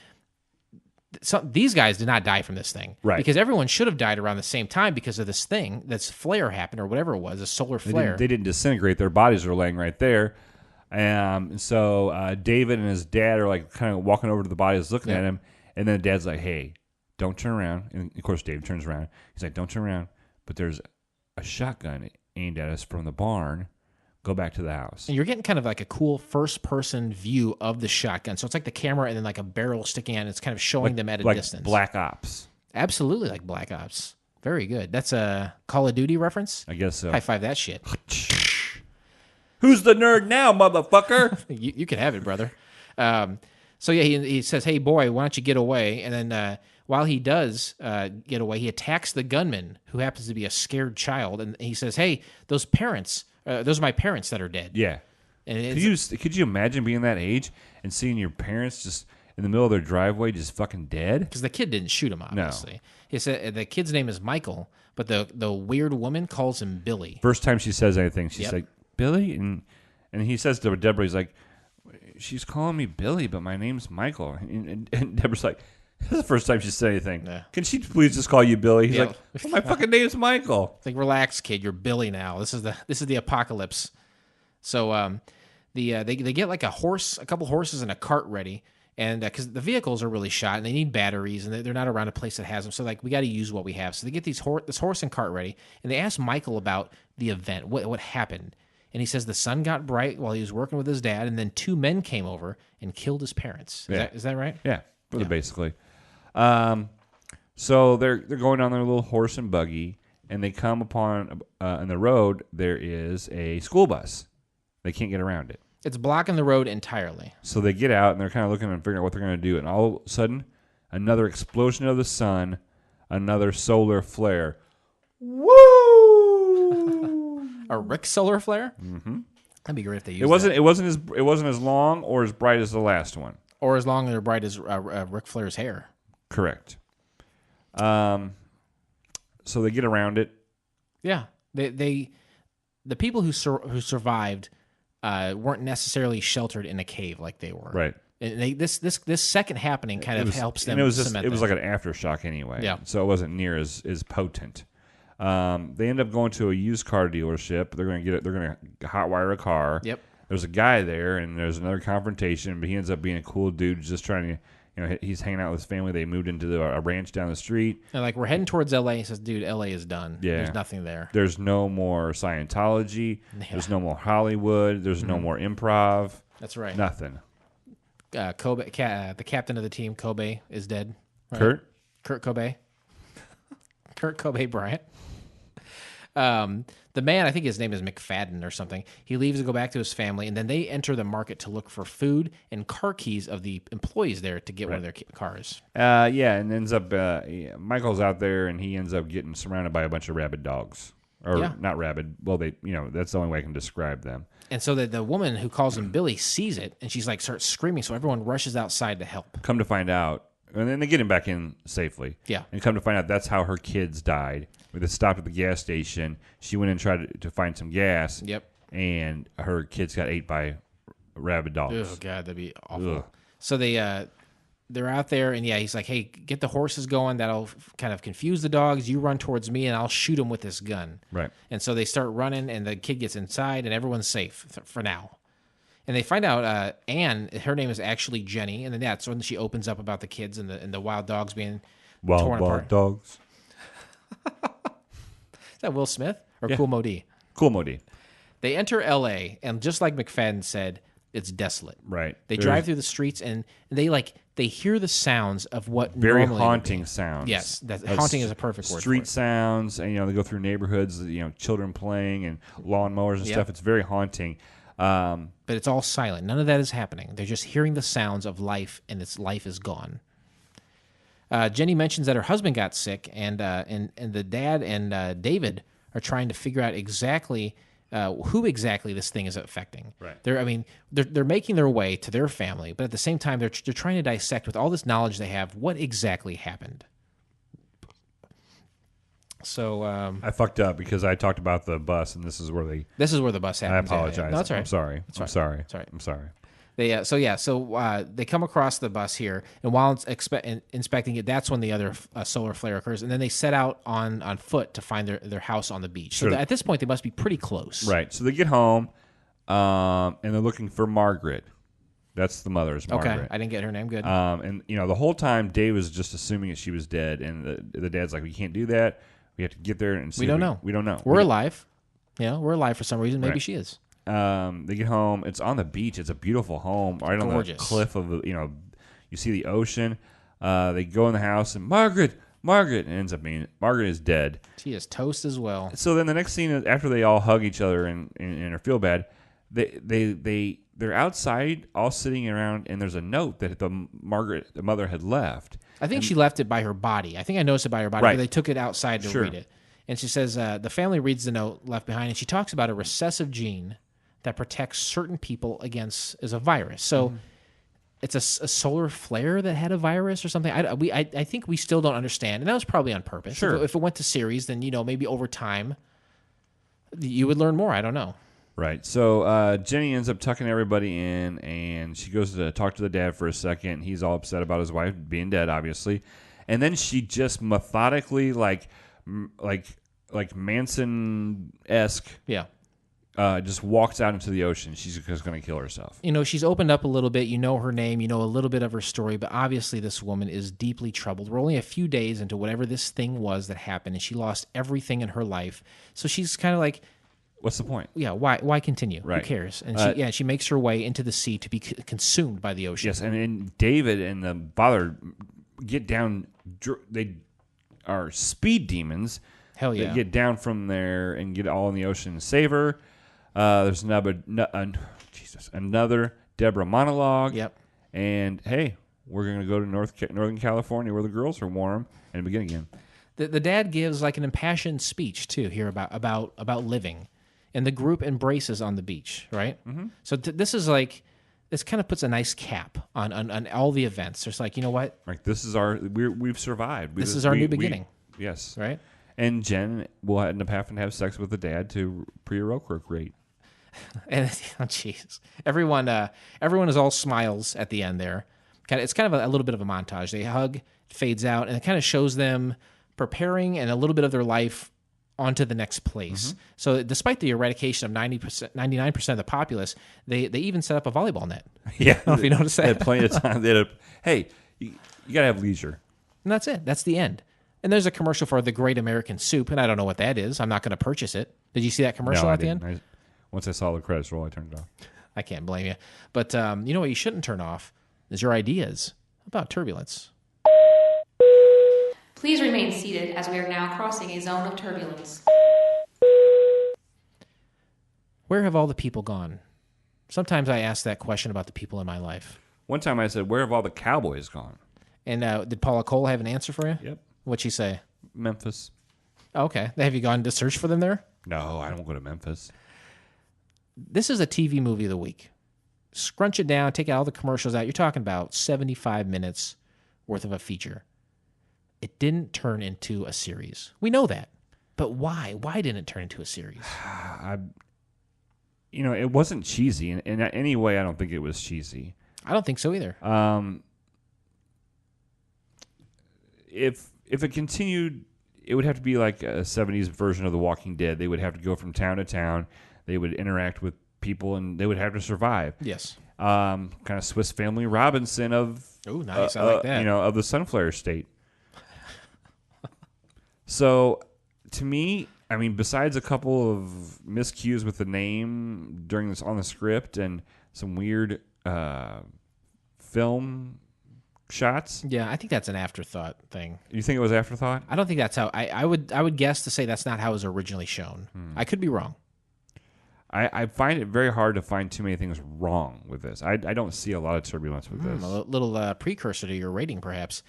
These guys did not die from this thing. Right. Because everyone should have died around the same time because of this thing, this flare happened or whatever it was, a solar flare. They didn't disintegrate. Their bodies are laying right there. So David and his dad are like kind of walking over to the bodies looking at him. And then the dad's like, hey, don't turn around. And of course, David turns around. He's like, don't turn around. But there's a shotgun aimed at us from the barn. Go back to the house. And you're getting kind of like a cool first-person view of the shotgun. So it's like the camera and then like a barrel sticking out, and it's kind of showing them at a distance. Black Ops. Absolutely like Black Ops. Very good. That's a Call of Duty reference? I guess so. High five that shit. Who's the nerd now, motherfucker? you can have it, brother. So yeah, he says, hey, boy, why don't you get away? And then while he does get away, he attacks the gunman, who happens to be a scared child. And he says, hey, those are my parents that are dead. Yeah. And could you imagine being that age and seeing your parents just in the middle of their driveway just fucking dead? Because the kid didn't shoot him, obviously. No. He said the kid's name is Michael, but the weird woman calls him Billy. First time she says anything, she's like, Billy? And he says to Deborah, he's like, she's calling me Billy, but my name's Michael. And Deborah's like, this is the first time she said anything. Yeah. Can she please just call you Billy? He's like, well, my fucking name's Michael. It's like, relax, kid. You're Billy now. This is the apocalypse. So they get like a couple horses and a cart ready, and because the vehicles are really shot and they need batteries and they're not around a place that has them. So like, we got to use what we have. So they get this horse and cart ready, and they ask Michael about the event, what happened. And he says the sun got bright while he was working with his dad, and then two men came over and killed his parents. Is that right? Yeah, basically. So they're going on their little horse and buggy, and they come upon on the road there is a school bus. They can't get around it. It's blocking the road entirely. So they get out and they're kind of looking and figuring out what they're going to do, and all of a sudden, another explosion of the sun, another solar flare. Woo! A Rick solar flare? Mm-hmm. That'd be great if they used It wasn't as long or as bright as the last one. Or as long or bright as Ric Flair's hair. Correct. So they get around it. Yeah, the people who survived weren't necessarily sheltered in a cave like they were. Right. And this second happening kind of helps them. And it was cement like that. an aftershock anyway. Yeah. So it wasn't near as potent. They end up going to a used car dealership. They're going to hotwire a car. Yep. There's a guy there, and there's another confrontation, but he ends up being a cool dude, just trying to, he's hanging out with his family. They moved into a ranch down the street. And like, we're heading towards L.A. He says, dude, L.A. is done. Yeah. There's nothing there. There's no more Scientology. Yeah. There's no more Hollywood. There's no more improv. That's right. Nothing. Kobe, the captain of the team, Kobe, is dead. Right? Kurt Kobe. Kurt Kobe Bryant. The man, I think his name is McFadden or something. He leaves to go back to his family, and then they enter the market to look for food and car keys of the employees there to get one of their cars. And ends up Michael's out there, and he ends up getting surrounded by a bunch of rabid dogs, or not rabid. Well, that's the only way I can describe them. And so the woman who calls him Billy sees it, and she's like starts screaming. So everyone rushes outside to help. Come to find out, and then they get him back in safely. Yeah. And come to find out, that's how her kids died. They stopped at the gas station. She went and tried to find some gas. Yep. And her kids got ate by rabid dogs. Oh God, that'd be awful. Ugh. So they're out there, and he's like, "Hey, get the horses going. That'll kind of confuse the dogs. You run towards me, and I'll shoot them with this gun." Right. And so they start running, and the kid gets inside, and everyone's safe for now. And they find out Anne, her name is actually Jenny, and then that's when she opens up about the kids and the wild dogs being torn apart. Wild dogs. Is that Will Smith or Yeah. Kool Moe Dee? Kool Moe Dee. They enter L.A., and just like McFadden said, it's desolate. Right. They drive through the streets, and they hear the sounds of what very normally would haunting be. sounds. Yes, haunting is a perfect word. Street for sounds, and they go through neighborhoods, children playing and lawnmowers and stuff. It's very haunting. But it's all silent. None of that is happening. They're just hearing the sounds of life, and its life is gone. Jenny mentions that her husband got sick, and the dad and David are trying to figure out exactly who exactly this thing is affecting. Right. They're making their way to their family, but at the same time, they're trying to dissect with all this knowledge they have what exactly happened. So I fucked up because I talked about the bus, and this is where the bus happens. I apologize. Yeah. No, that's all right. I'm sorry. That's I'm right. sorry. That's all right. I'm sorry. They come across the bus here, and while it's inspecting it, that's when the other solar flare occurs, and then they set out on foot to find their house on the beach. So Sure. at this point, they must be pretty close. Right. So they get home, and they're looking for Margaret. That's the mother's Margaret. Okay, I didn't get her name. Good. And the whole time Dave was just assuming that she was dead, and the dad's like, "We can't do that. We have to get there and see." We don't know. We don't know. We're alive. We're alive for some reason. Maybe Right. she is. They get home. It's on the beach. It's a beautiful home, right on the Gorgeous. cliff of you see the ocean. They go in the house, and Margaret, and it ends up being Margaret is dead. She is toast as well. So then the next scene is after they all hug each other and feel bad, they're outside all sitting around, and there's a note that the mother had left. I think she left it by her body. I think I noticed it by her body, Right. but they took it outside to Sure. read it. And she says the family reads the note left behind, and she talks about a recessive gene that protects certain people against as a virus. So it's a solar flare that had a virus or something. I think we still don't understand, and that was probably on purpose. Sure. If it went to series, then maybe over time you would learn more. I don't know. Right. So Jenny ends up tucking everybody in, and she goes to talk to the dad for a second. He's all upset about his wife being dead, obviously. And then she just methodically, like Manson-esque, just walks out into the ocean. She's just going to kill herself. She's opened up a little bit. You know her name. You know a little bit of her story. But obviously this woman is deeply troubled. We're only a few days into whatever this thing was that happened, and she lost everything in her life. So she's kind of like, what's the point? Yeah, why continue? Right. Who cares? And she makes her way into the sea to be consumed by the ocean. Yes, and then David and the father get down. They are speed demons. Hell yeah. that get down from there and get all in the ocean and save her. There's another Deborah monologue. Yep. And hey, we're going to go to Northern California where the girls are warm and begin again. The dad gives like an impassioned speech too here about living, and the group embraces on the beach, right? Mm-hmm. So this is like, this kind of puts a nice cap on all the events. There's like, you know what? Like this is we've survived. This is our new beginning. Yes. Right. And Jen will end up having to have sex with the dad to procreate. And oh, jeez, everyone is all smiles at the end there. It's kind of a little bit of a montage. They hug, fades out, and it kind of shows them preparing and a little bit of their life onto the next place. Mm-hmm. So despite the eradication of 99% of the populace, they even set up a volleyball net. Yeah. I don't know if you noticed that. They had plenty of time. Hey, you got to have leisure. And that's it. That's the end. And there's a commercial for the Great American Soup, and I don't know what that is. I'm not going to purchase it. Did you see that commercial at the end? Once I saw the credits roll, I turned it off. I can't blame you. But you know what you shouldn't turn off is your ideas about turbulence. Please remain seated as we are now crossing a zone of turbulence. Where have all the people gone? Sometimes I ask that question about the people in my life. One time I said, where have all the cowboys gone? And did Paula Cole have an answer for you? Yep. What'd she say? Memphis. Oh, okay. Have you gone to search for them there? No, I don't go to Memphis. This is a TV movie of the week. Scrunch it down, take all the commercials out. You're talking about 75 minutes worth of a feature. It didn't turn into a series. We know that. But why? Why didn't it turn into a series? It wasn't cheesy. In any way, I don't think it was cheesy. I don't think so either. If it continued, it would have to be like a 70s version of The Walking Dead. They would have to go from town to town. They would interact with people, and they would have to survive. Yes. Kind of Swiss Family Robinson of... Oh, nice. I like that. Of the Sunflower State. So, to me, I mean, besides a couple of miscues with the name on the script and some weird film shots. Yeah, I think that's an afterthought thing. You think it was afterthought? I don't think that's how... I would guess to say that's not how it was originally shown. I could be wrong. I find it very hard to find too many things wrong with this. I don't see a lot of turbulence with this. A little precursor to your rating, perhaps.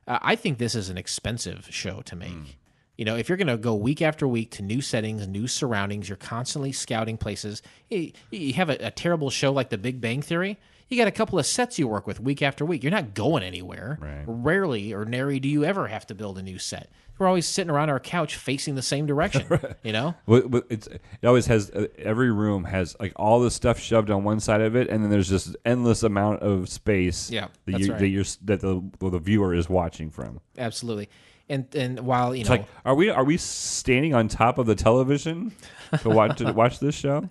I think this is an expensive show to make. If you're going to go week after week to new settings, new surroundings, you're constantly scouting places. You have a terrible show like The Big Bang Theory. You got a couple of sets you work with week after week. You're not going anywhere. Right. Rarely or nary do you ever have to build a new set. We're always sitting around our couch facing the same direction, It always has, every room has like all the stuff shoved on one side of it, and then there's just an endless amount of space that the viewer is watching from. Absolutely. And while, it's like, are we standing on top of the television to watch this show?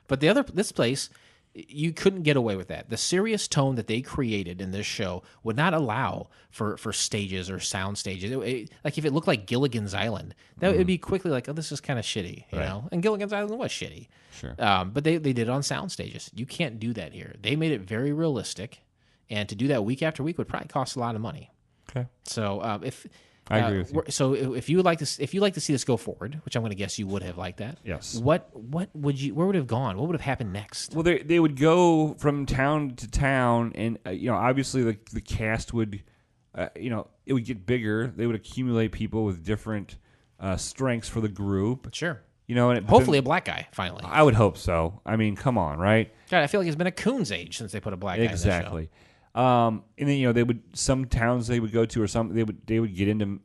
But this place, you couldn't get away with that. The serious tone that they created in this show would not allow for stages or sound stages. Like if it looked like Gilligan's Island, that would be quickly like, oh, this is kind of shitty, you know? And Gilligan's Island was shitty. Sure. But they did it on sound stages. You can't do that here. They made it very realistic, and to do that week after week would probably cost a lot of money. Okay. So I agree with you. So if you would like to see this go forward, which I'm going to guess you would have liked that. Yes. Where would it have gone? What would have happened next? Well, they would go from town to town, and obviously the cast would, it would get bigger. They would accumulate people with different strengths for the group. Sure. And hopefully a black guy finally. I would hope so. I mean, come on, right? God, I feel like it's been a coon's age since they put a black guy in the show. Exactly. And then they would, some towns they would go to, or some they would get into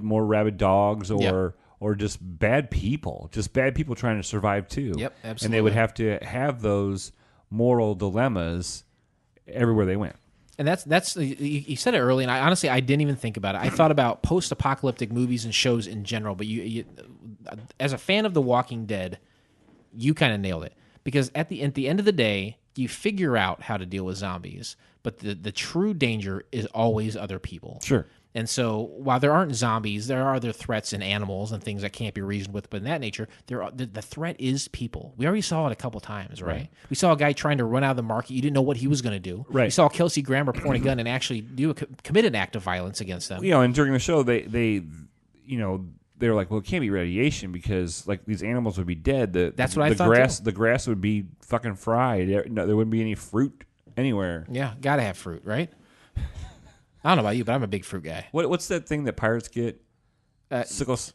more rabid dogs or just bad people trying to survive too. Yep, absolutely. And they would have to have those moral dilemmas everywhere they went. And that's you said it early, and I didn't even think about it. I thought about post-apocalyptic movies and shows in general, but you as a fan of The Walking Dead, you kind of nailed it, because at the end of the day, you figure out how to deal with zombies, but the true danger is always other people. Sure. And so while there aren't zombies, there are other threats and animals and things that can't be reasoned with. But in that nature, the threat is people. We already saw it a couple times, right? We saw a guy trying to run out of the market. You didn't know what he was going to do. Right. We saw Kelsey Grammer point a gun and actually commit an act of violence against them. And during the show, they they were like, well, it can't be radiation because like these animals would be dead. That's what I thought, grass, too. the grass would be fucking fried. There wouldn't be any fruit anywhere. Yeah, gotta have fruit, right? I don't know about you, but I'm a big fruit guy. What's that thing that pirates get? Sickles.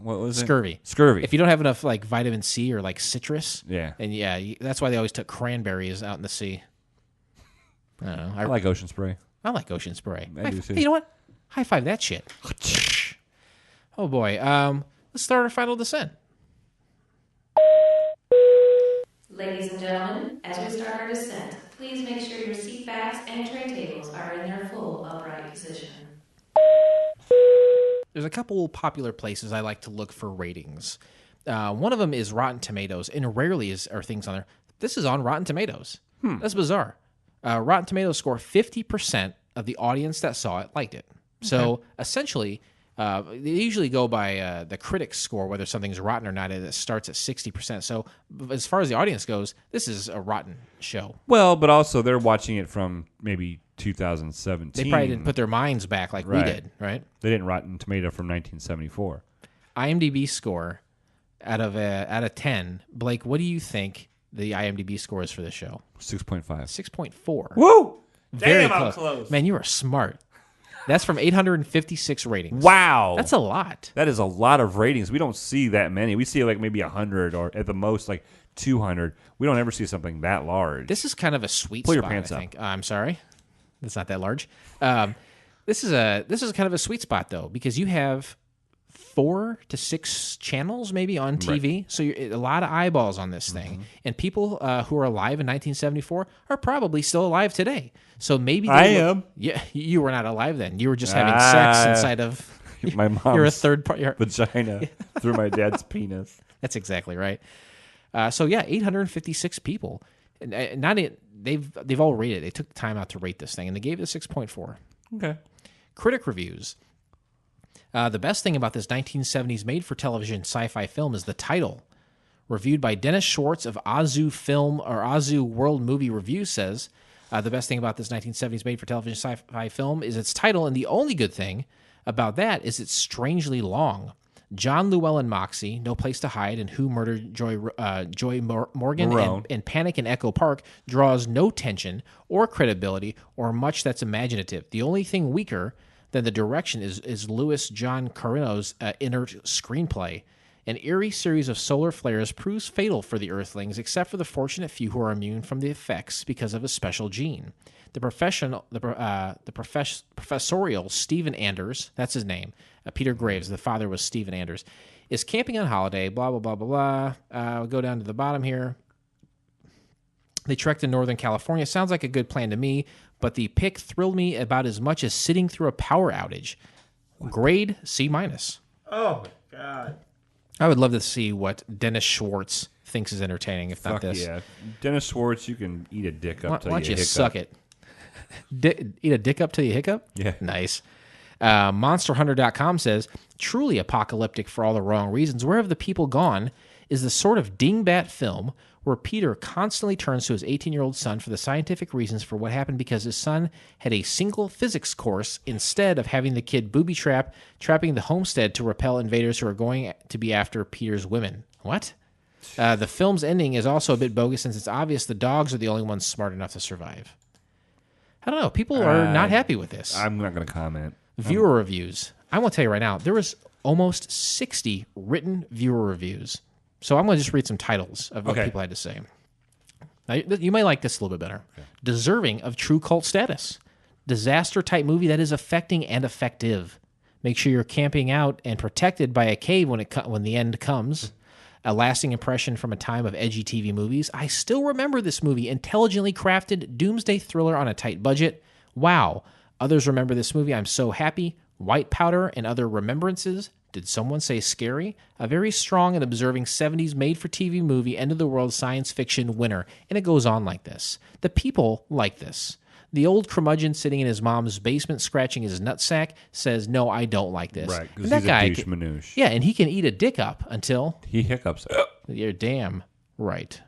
What was it? Scurvy. Scurvy. If you don't have enough like vitamin C or like citrus, Yeah. and that's why they always took cranberries out in the sea. I don't know. I like ocean spray. I like ocean spray. I do too. Hey, you know what? High five that shit. Oh boy. Let's start our final descent. Ladies and gentlemen, as we start our descent, please make sure your seat backs and tray tables are in their full upright position. There's a couple popular places I like to look for ratings. One of them is Rotten Tomatoes, and rarely are things on there. This is on Rotten Tomatoes. That's bizarre. Rotten Tomatoes score 50% of the audience that saw it liked it. So essentially, they usually go by the critics score, whether something's rotten or not, and it starts at 60%. So as far as the audience goes, this is a rotten show. Well, but also they're watching it from maybe 2017. They probably didn't put their minds back like we did, right? They didn't Rotten Tomato from 1974. IMDb score out of 10. Blake, what do you think the IMDb score is for this show? 6.5. 6.4. Woo! Very Damn, I'm close. Man, you are smart. That's from 856 ratings. Wow. That's a lot. That is a lot of ratings. We don't see that many. We see like maybe 100 or at the most like 200. We don't ever see something that large. This is kind of a sweet Pull your spot, pants I up. think. I'm sorry. It's not that large. This is kind of a sweet spot, though, because you have 4 to 6 channels maybe on TV. Right. So a lot of eyeballs on this thing. And people who are alive in 1974 are probably still alive today. So maybe I am. Yeah, you were not alive then. You were just having sex inside of my mom's you're a third part. Vagina through my dad's penis. That's exactly right. So yeah, 856 people. They've all rated it. They took the time out to rate this thing, and they gave it a 6.4. Okay. Critic reviews. The best thing about this 1970s made-for-television sci-fi film is the title. Reviewed by Dennis Schwartz of Azu Film or Azu World Movie Review says, the best thing about this 1970s made-for-television sci-fi film is its title, and the only good thing about that is it's strangely long. John Llewellyn Moxie, No Place to Hide, and Who Murdered Joy Morgan, and Panic in Echo Park draws no tension or credibility or much that's imaginative. The only thing weaker than the direction is Louis John Carino's inert screenplay. An eerie series of solar flares proves fatal for the Earthlings, except for the fortunate few who are immune from the effects because of a special gene. The professorial Stephen Anders, that's his name, Peter Graves, the father was Stephen Anders, is camping on holiday, blah, blah, blah, blah, blah. We'll go down to the bottom here. They trekked in Northern California. Sounds like a good plan to me, but the pick thrilled me about as much as sitting through a power outage. Grade C-. Oh, my God. I would love to see what Dennis Schwartz thinks is entertaining, if not this. Yeah. Dennis Schwartz, you can eat a dick up till Why you don't you hiccup. suck it? Eat a dick up till you hiccup? Yeah. Nice. MonsterHunter.com says, truly apocalyptic for all the wrong reasons. Where have the people gone is the sort of dingbat film where Peter constantly turns to his 18-year-old son for the scientific reasons for what happened because his son had a single physics course instead of having the kid trapping the homestead to repel invaders who are going to be after Peter's women. What? The film's ending is also a bit bogus since it's obvious the dogs are the only ones smart enough to survive. I don't know. People are not happy with this. I'm not going to comment. Viewer reviews. I want to tell you right now, there was almost 60 written viewer reviews. So I'm going to just read some titles of what people had to say. Now, you might like this a little bit better. Okay. Deserving of true cult status. Disaster-type movie that is affecting and effective. Make sure you're camping out and protected by a cave when the end comes. A lasting impression from a time of edgy TV movies. I still remember this movie. Intelligently crafted doomsday thriller on a tight budget. Wow. Others remember this movie. I'm so happy. White Powder and Other Remembrances. Did someone say scary? A very strong and observing 70s made-for-TV movie, end-of-the-world science fiction winner. And it goes on like this. The people like this. The old curmudgeon sitting in his mom's basement scratching his nutsack says, no, I don't like this. Right, because he's a douche manouche. Yeah, and he can eat a dick up until... He hiccups. You're damn right.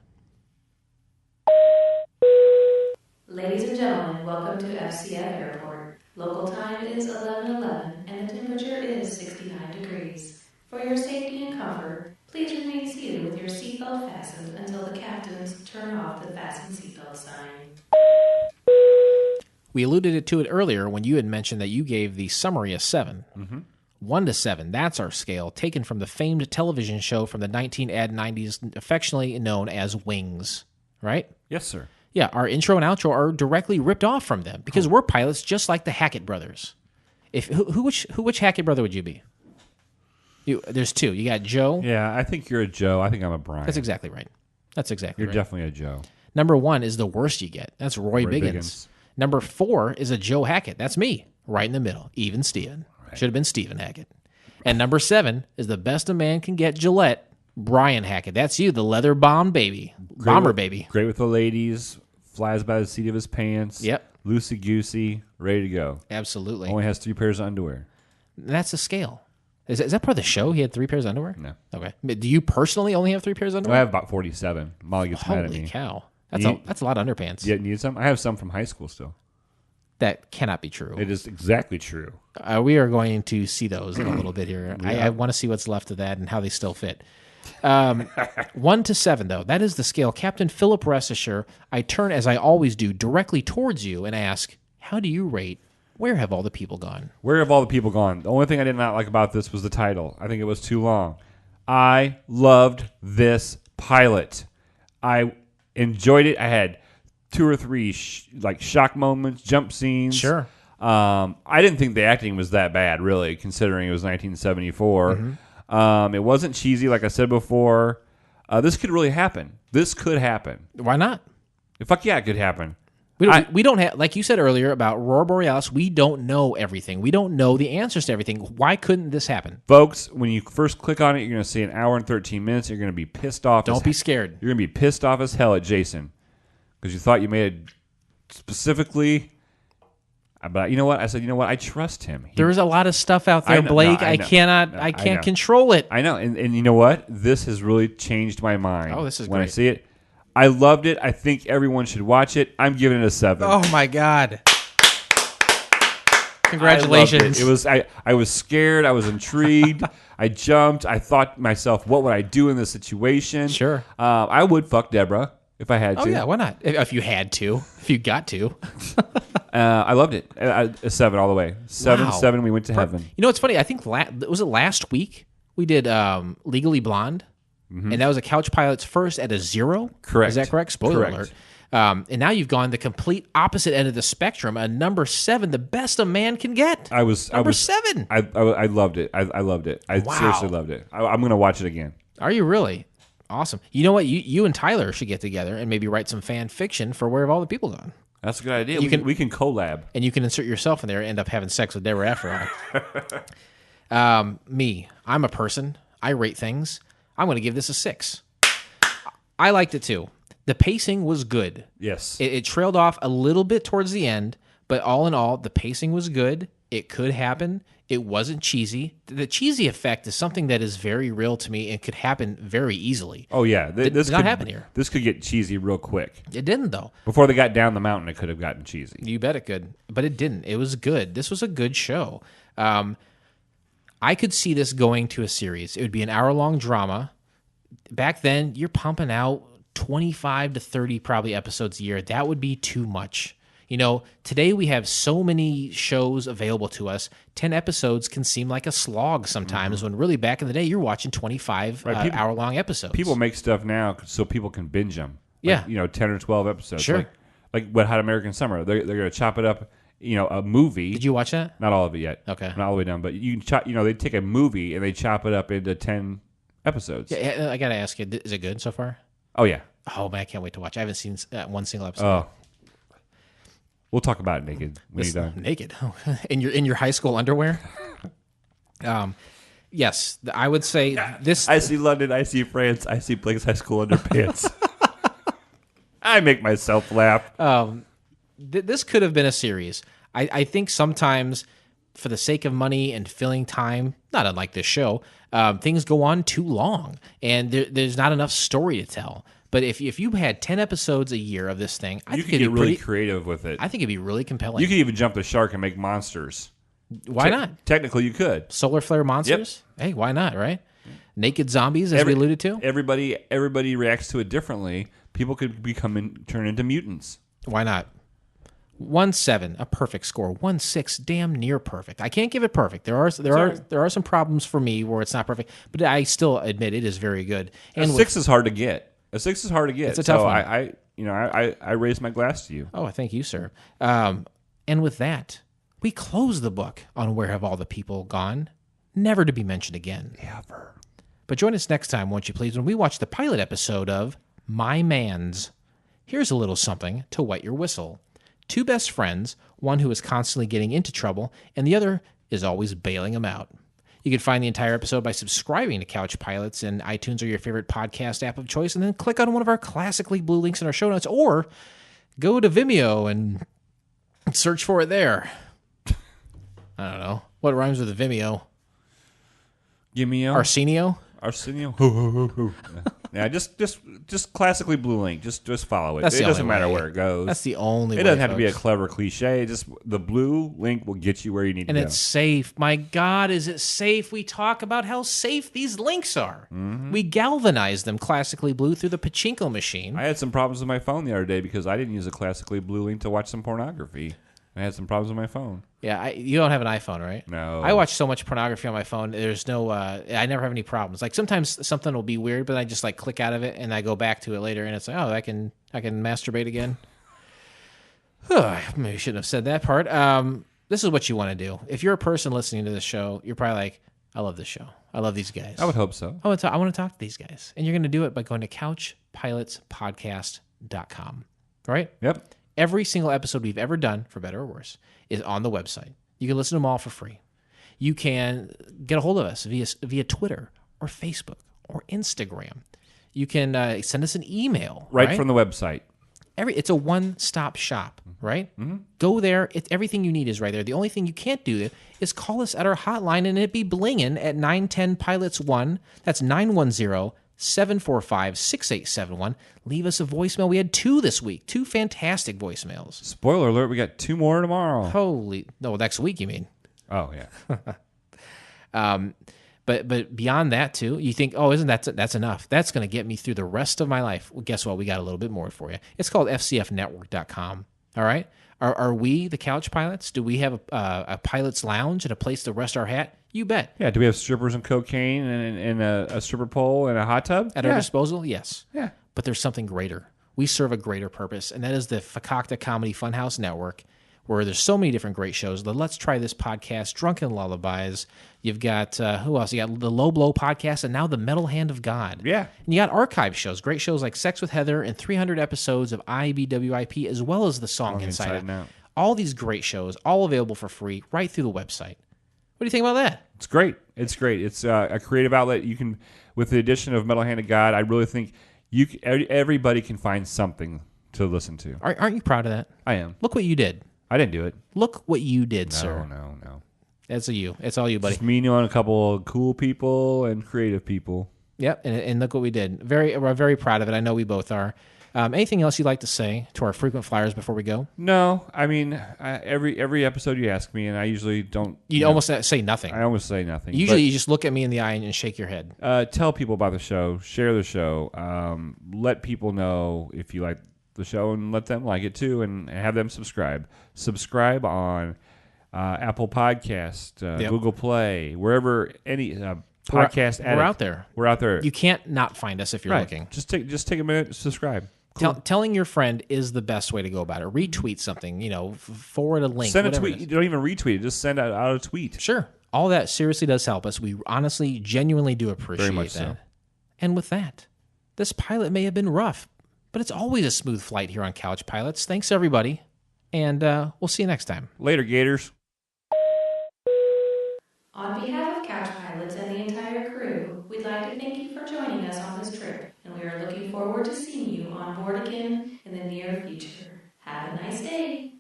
Ladies and gentlemen, welcome to FCF Airport. Local time is 11:11 and the temperature is 69 degrees. For your safety and comfort, please remain seated with your seatbelt fastened until the captains turn off the fasten seatbelt sign. We alluded to it earlier when you had mentioned that you gave the summary a 7. 1 to 7, that's our scale, taken from the famed television show from the 1990s, affectionately known as Wings, right? Yes, sir. Yeah, our intro and outro are directly ripped off from them because we're pilots just like the Hackett brothers. Which Hackett brother would you be? There's two. You got Joe. Yeah, I think you're a Joe. I think I'm a Brian. That's exactly right. You're definitely a Joe. Number 1 is the worst you get. That's Roy Biggins. Number 4 is a Joe Hackett. That's me, right in the middle. Even Steven. Right. Should have been Steven Hackett. And number 7 is the best a man can get, Gillette, Brian Hackett. That's you, the leather bomber baby. Great with the ladies, flies by the seat of his pants. Yep. Loosey-goosey, ready to go. Absolutely. Only has 3 pairs of underwear. That's the scale. Is that part of the show? He had 3 pairs of underwear? No. Okay. Do you personally only have 3 pairs of underwear? I have about 47. Molly gets mad at me. Holy cow. That's a lot of underpants. You need some? I have some from high school still. That cannot be true. It is exactly true. We are going to see those in a little bit here. I want to see what's left of that and how they still fit. 1 to 7, though. That is the scale. Captain Philip, rest assured, I turn, as I always do, directly towards you and ask, how do you rate Where Have All the People Gone? Where Have All the People Gone? The only thing I did not like about this was the title. I think it was too long. I loved this pilot. I enjoyed it. I had 2 or 3 shock moments, jump scenes. Sure. I didn't think the acting was that bad, really, considering it was 1974. It wasn't cheesy, like I said before. This could really happen. This could happen. Why not? Fuck yeah, it could happen. We don't have, like you said earlier about Aurora Borealis, we don't know everything. We don't know the answers to everything. Why couldn't this happen? Folks, when you first click on it, you're going to see an hour and 13 minutes. You're going to be pissed off. Don't be scared. You're going to be pissed off as hell at Jason because you thought you made it specifically. But you know what? I said, I trust him. There's a lot of stuff out there, Blake. I can't control it. I know. And you know what? This has really changed my mind. Oh, this is when great. I see it. I loved it. I think everyone should watch it. I'm giving it a 7. Oh my God. Congratulations. It was I was scared. I was intrigued. I jumped. I thought to myself, what would I do in this situation? Sure. I would fuck Deborah if I had to. Oh yeah, why not? If you had to. If you got to. I loved it. A 7 all the way. 7, Wow. 7. We went to heaven. You know, it's funny. I think was it last week we did Legally Blonde, and that was a Couch Pilot's first at a 0. Correct. Is that correct? Spoiler Correct. alert. And now you've gone the complete opposite end of the spectrum. A number 7, the best a man can get. Number 7. I loved it. I loved it. I seriously loved it. I'm going to watch it again. Are you really? Awesome. You know what? You and Tyler should get together and maybe write some fan fiction for Where Have All the People Gone? That's a good idea. We can collab. And you can insert yourself in there and end up having sex with Deborah after all. Me. I'm a person. I rate things. I'm going to give this a 6. I liked it too. The pacing was good. Yes. It trailed off a little bit towards the end, but all in all, the pacing was good. It could happen. It wasn't cheesy. The cheesy effect is something that is very real to me and could happen very easily. Oh, yeah. This did not happen here. This could get cheesy real quick. It didn't, though. Before they got down the mountain, it could have gotten cheesy. You bet it could. But it didn't. It was good. This was a good show. I could see this going to a series. It would be an hour-long drama. Back then, you're pumping out 25 to 30 probably episodes a year. That would be too much. You know, today we have so many shows available to us. 10 episodes can seem like a slog sometimes when really back in the day you're watching 25 hour-long episodes. People make stuff now so people can binge them. Yeah. 10 or 12 episodes. Sure. Like Wet Hot American Summer. They're going to chop it up, a movie. Did you watch that? Not all of it yet. Okay. Not all the way done. But you can chop, they take a movie and they chop it up into 10 episodes. Yeah, I got to ask you, is it good so far? Oh, yeah. Oh, man, I can't wait to watch. I haven't seen one single episode. Oh. We'll talk about it naked when you're done. Naked? in your high school underwear? Yes, I would say this. I see London, I see France, I see Blake's high school underpants. I make myself laugh. This could have been a series. I think sometimes, for the sake of money and filling time, not unlike this show, things go on too long, and there's not enough story to tell. But if you had 10 episodes a year of this thing, I You think could it'd get be really pretty, creative with it. I think it'd be really compelling. You could even jump the shark and make monsters. Why not? Technically, you could. Solar flare monsters? Hey, why not, right? Naked zombies, as we alluded to? Everybody reacts to it differently. People could turn into mutants. Why not? 1-7, a perfect score. 1-6, damn near perfect. I can't give it perfect. There are some problems for me where it's not perfect, but I still admit it is very good. And A 6 is hard to get. It's a tough one. I raise my glass to you. Oh, thank you, sir. And with that, we close the book on Where Have All the People Gone, never to be mentioned again. Ever. But join us next time, won't you please, when we watch the pilot episode of My Mans. Here's a little something to wet your whistle. Two best friends, one who is constantly getting into trouble, and the other is always bailing him out. You can find the entire episode by subscribing to Couch Pilots in iTunes or your favorite podcast app of choice, and then click on one of our classically blue links in our show notes, or go to Vimeo and search for it there. I don't know. What rhymes with Vimeo? Vimeo? Arsenio? Arsenio? Yeah, just classically blue link. Just follow it. That's It the doesn't only matter way. where it goes. That's the only way. It doesn't have to be a folks. clever cliche. Just the blue link will get you where you need And to go. it's safe. My God, is it safe? We talk about how safe these links are. Mm-hmm. We galvanize them classically blue through the pachinko machine. I had some problems with my phone the other day because I didn't use a classically blue link to watch some pornography. I had some problems with my phone. Yeah, you don't have an iPhone, right? No. I watch so much pornography on my phone. There's no, I never have any problems. Like sometimes something will be weird, but I just like click out of it and I go back to it later, and it's like, oh, I can masturbate again. Maybe I shouldn't have said that part. This is what you want to do. If you're a person listening to this show, you're probably like, I love this show. I love these guys. I would hope so. I want to talk to these guys, and you're going to do it by going to CouchPilotspodcast.com. Right? Yep. Every single episode we've ever done, for better or worse, is on the website. You can listen to them all for free. You can get a hold of us via Twitter or Facebook or Instagram. You can send us an email. Right from the website. It's a one-stop shop, right? Mm-hmm. Go there. Everything you need is right there. The only thing you can't do is call us at our hotline, and it'd be blinging at 910-PILOTS-1. That's 910-745-6871. Leave us a voicemail. We had 2 this week. 2 fantastic voicemails. Spoiler alert, we got 2 more tomorrow. No, next week you mean. Oh, yeah. But beyond that too, you think, oh, isn't that's enough? That's going to get me through the rest of my life. Well, guess what? We got a little bit more for you. It's called fcfnetwork.com. All right? Are we the Couch Pilots? Do we have a pilot's lounge and a place to rest our hat? You bet. Yeah, do we have strippers and cocaine and a stripper pole and a hot tub? At our disposal? Yes. Yeah. But there's something greater. We serve a greater purpose, and that is the Fakakta Comedy Funhouse Network, where there's so many different great shows. The Let's Try This podcast, Drunken Lullabies. You've got, who else? You got the Low Blow podcast, and now the Metal Hand of God. Yeah. And you got archive shows, great shows like Sex with Heather and 300 episodes of IBWIP, as well as the song Inside Out. All these great shows, all available for free right through the website. What do you think about that? It's great. It's great. It's a creative outlet. You can, with the addition of Metal Hand of God, I really think everybody can find something to listen to. Aren't you proud of that? I am. Look what you did. I didn't do it. Look what you did, sir. No. That's you. It's all you, buddy. Just me knowing a couple of cool people and creative people. Yep, and look what we did. We're very proud of it. I know we both are. Anything else you'd like to say to our frequent flyers before we go? No, I mean every episode you ask me, and I usually don't. You almost say nothing. I almost say nothing. Usually, you just look at me in the eye and shake your head. Tell people about the show. Share the show. Let people know if you like the show, and let them like it too, and have them subscribe. Subscribe on Apple Podcast, Google Play, wherever any podcast. We're out there. We're out there. You can't not find us if you're looking. Just take a minute to subscribe. Cool. Telling your friend is the best way to go about it. Retweet something, forward a link. Send a tweet. You don't even retweet it. Just send out a tweet. Sure. All that seriously does help us. We honestly, genuinely do appreciate Very much that. so. And with that, this pilot may have been rough, but it's always a smooth flight here on Couch Pilots. Thanks, everybody. And we'll see you next time. Later, Gators. On behalf of Couch Pilots and the entire crew, we'd like to thank you for joining us on this trip, and we are looking forward to seeing you on board again in the near future. Have a nice day.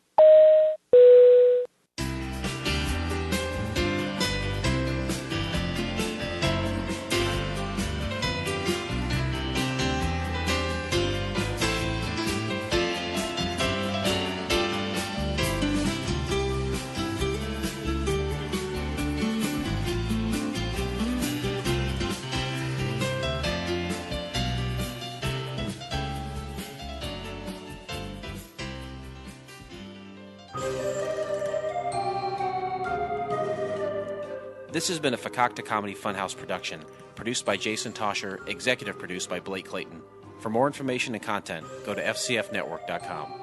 This has been a Fakakta Comedy Funhouse production, produced by Jason Tosher, executive produced by Blake Clayton. For more information and content, go to fcfnetwork.com.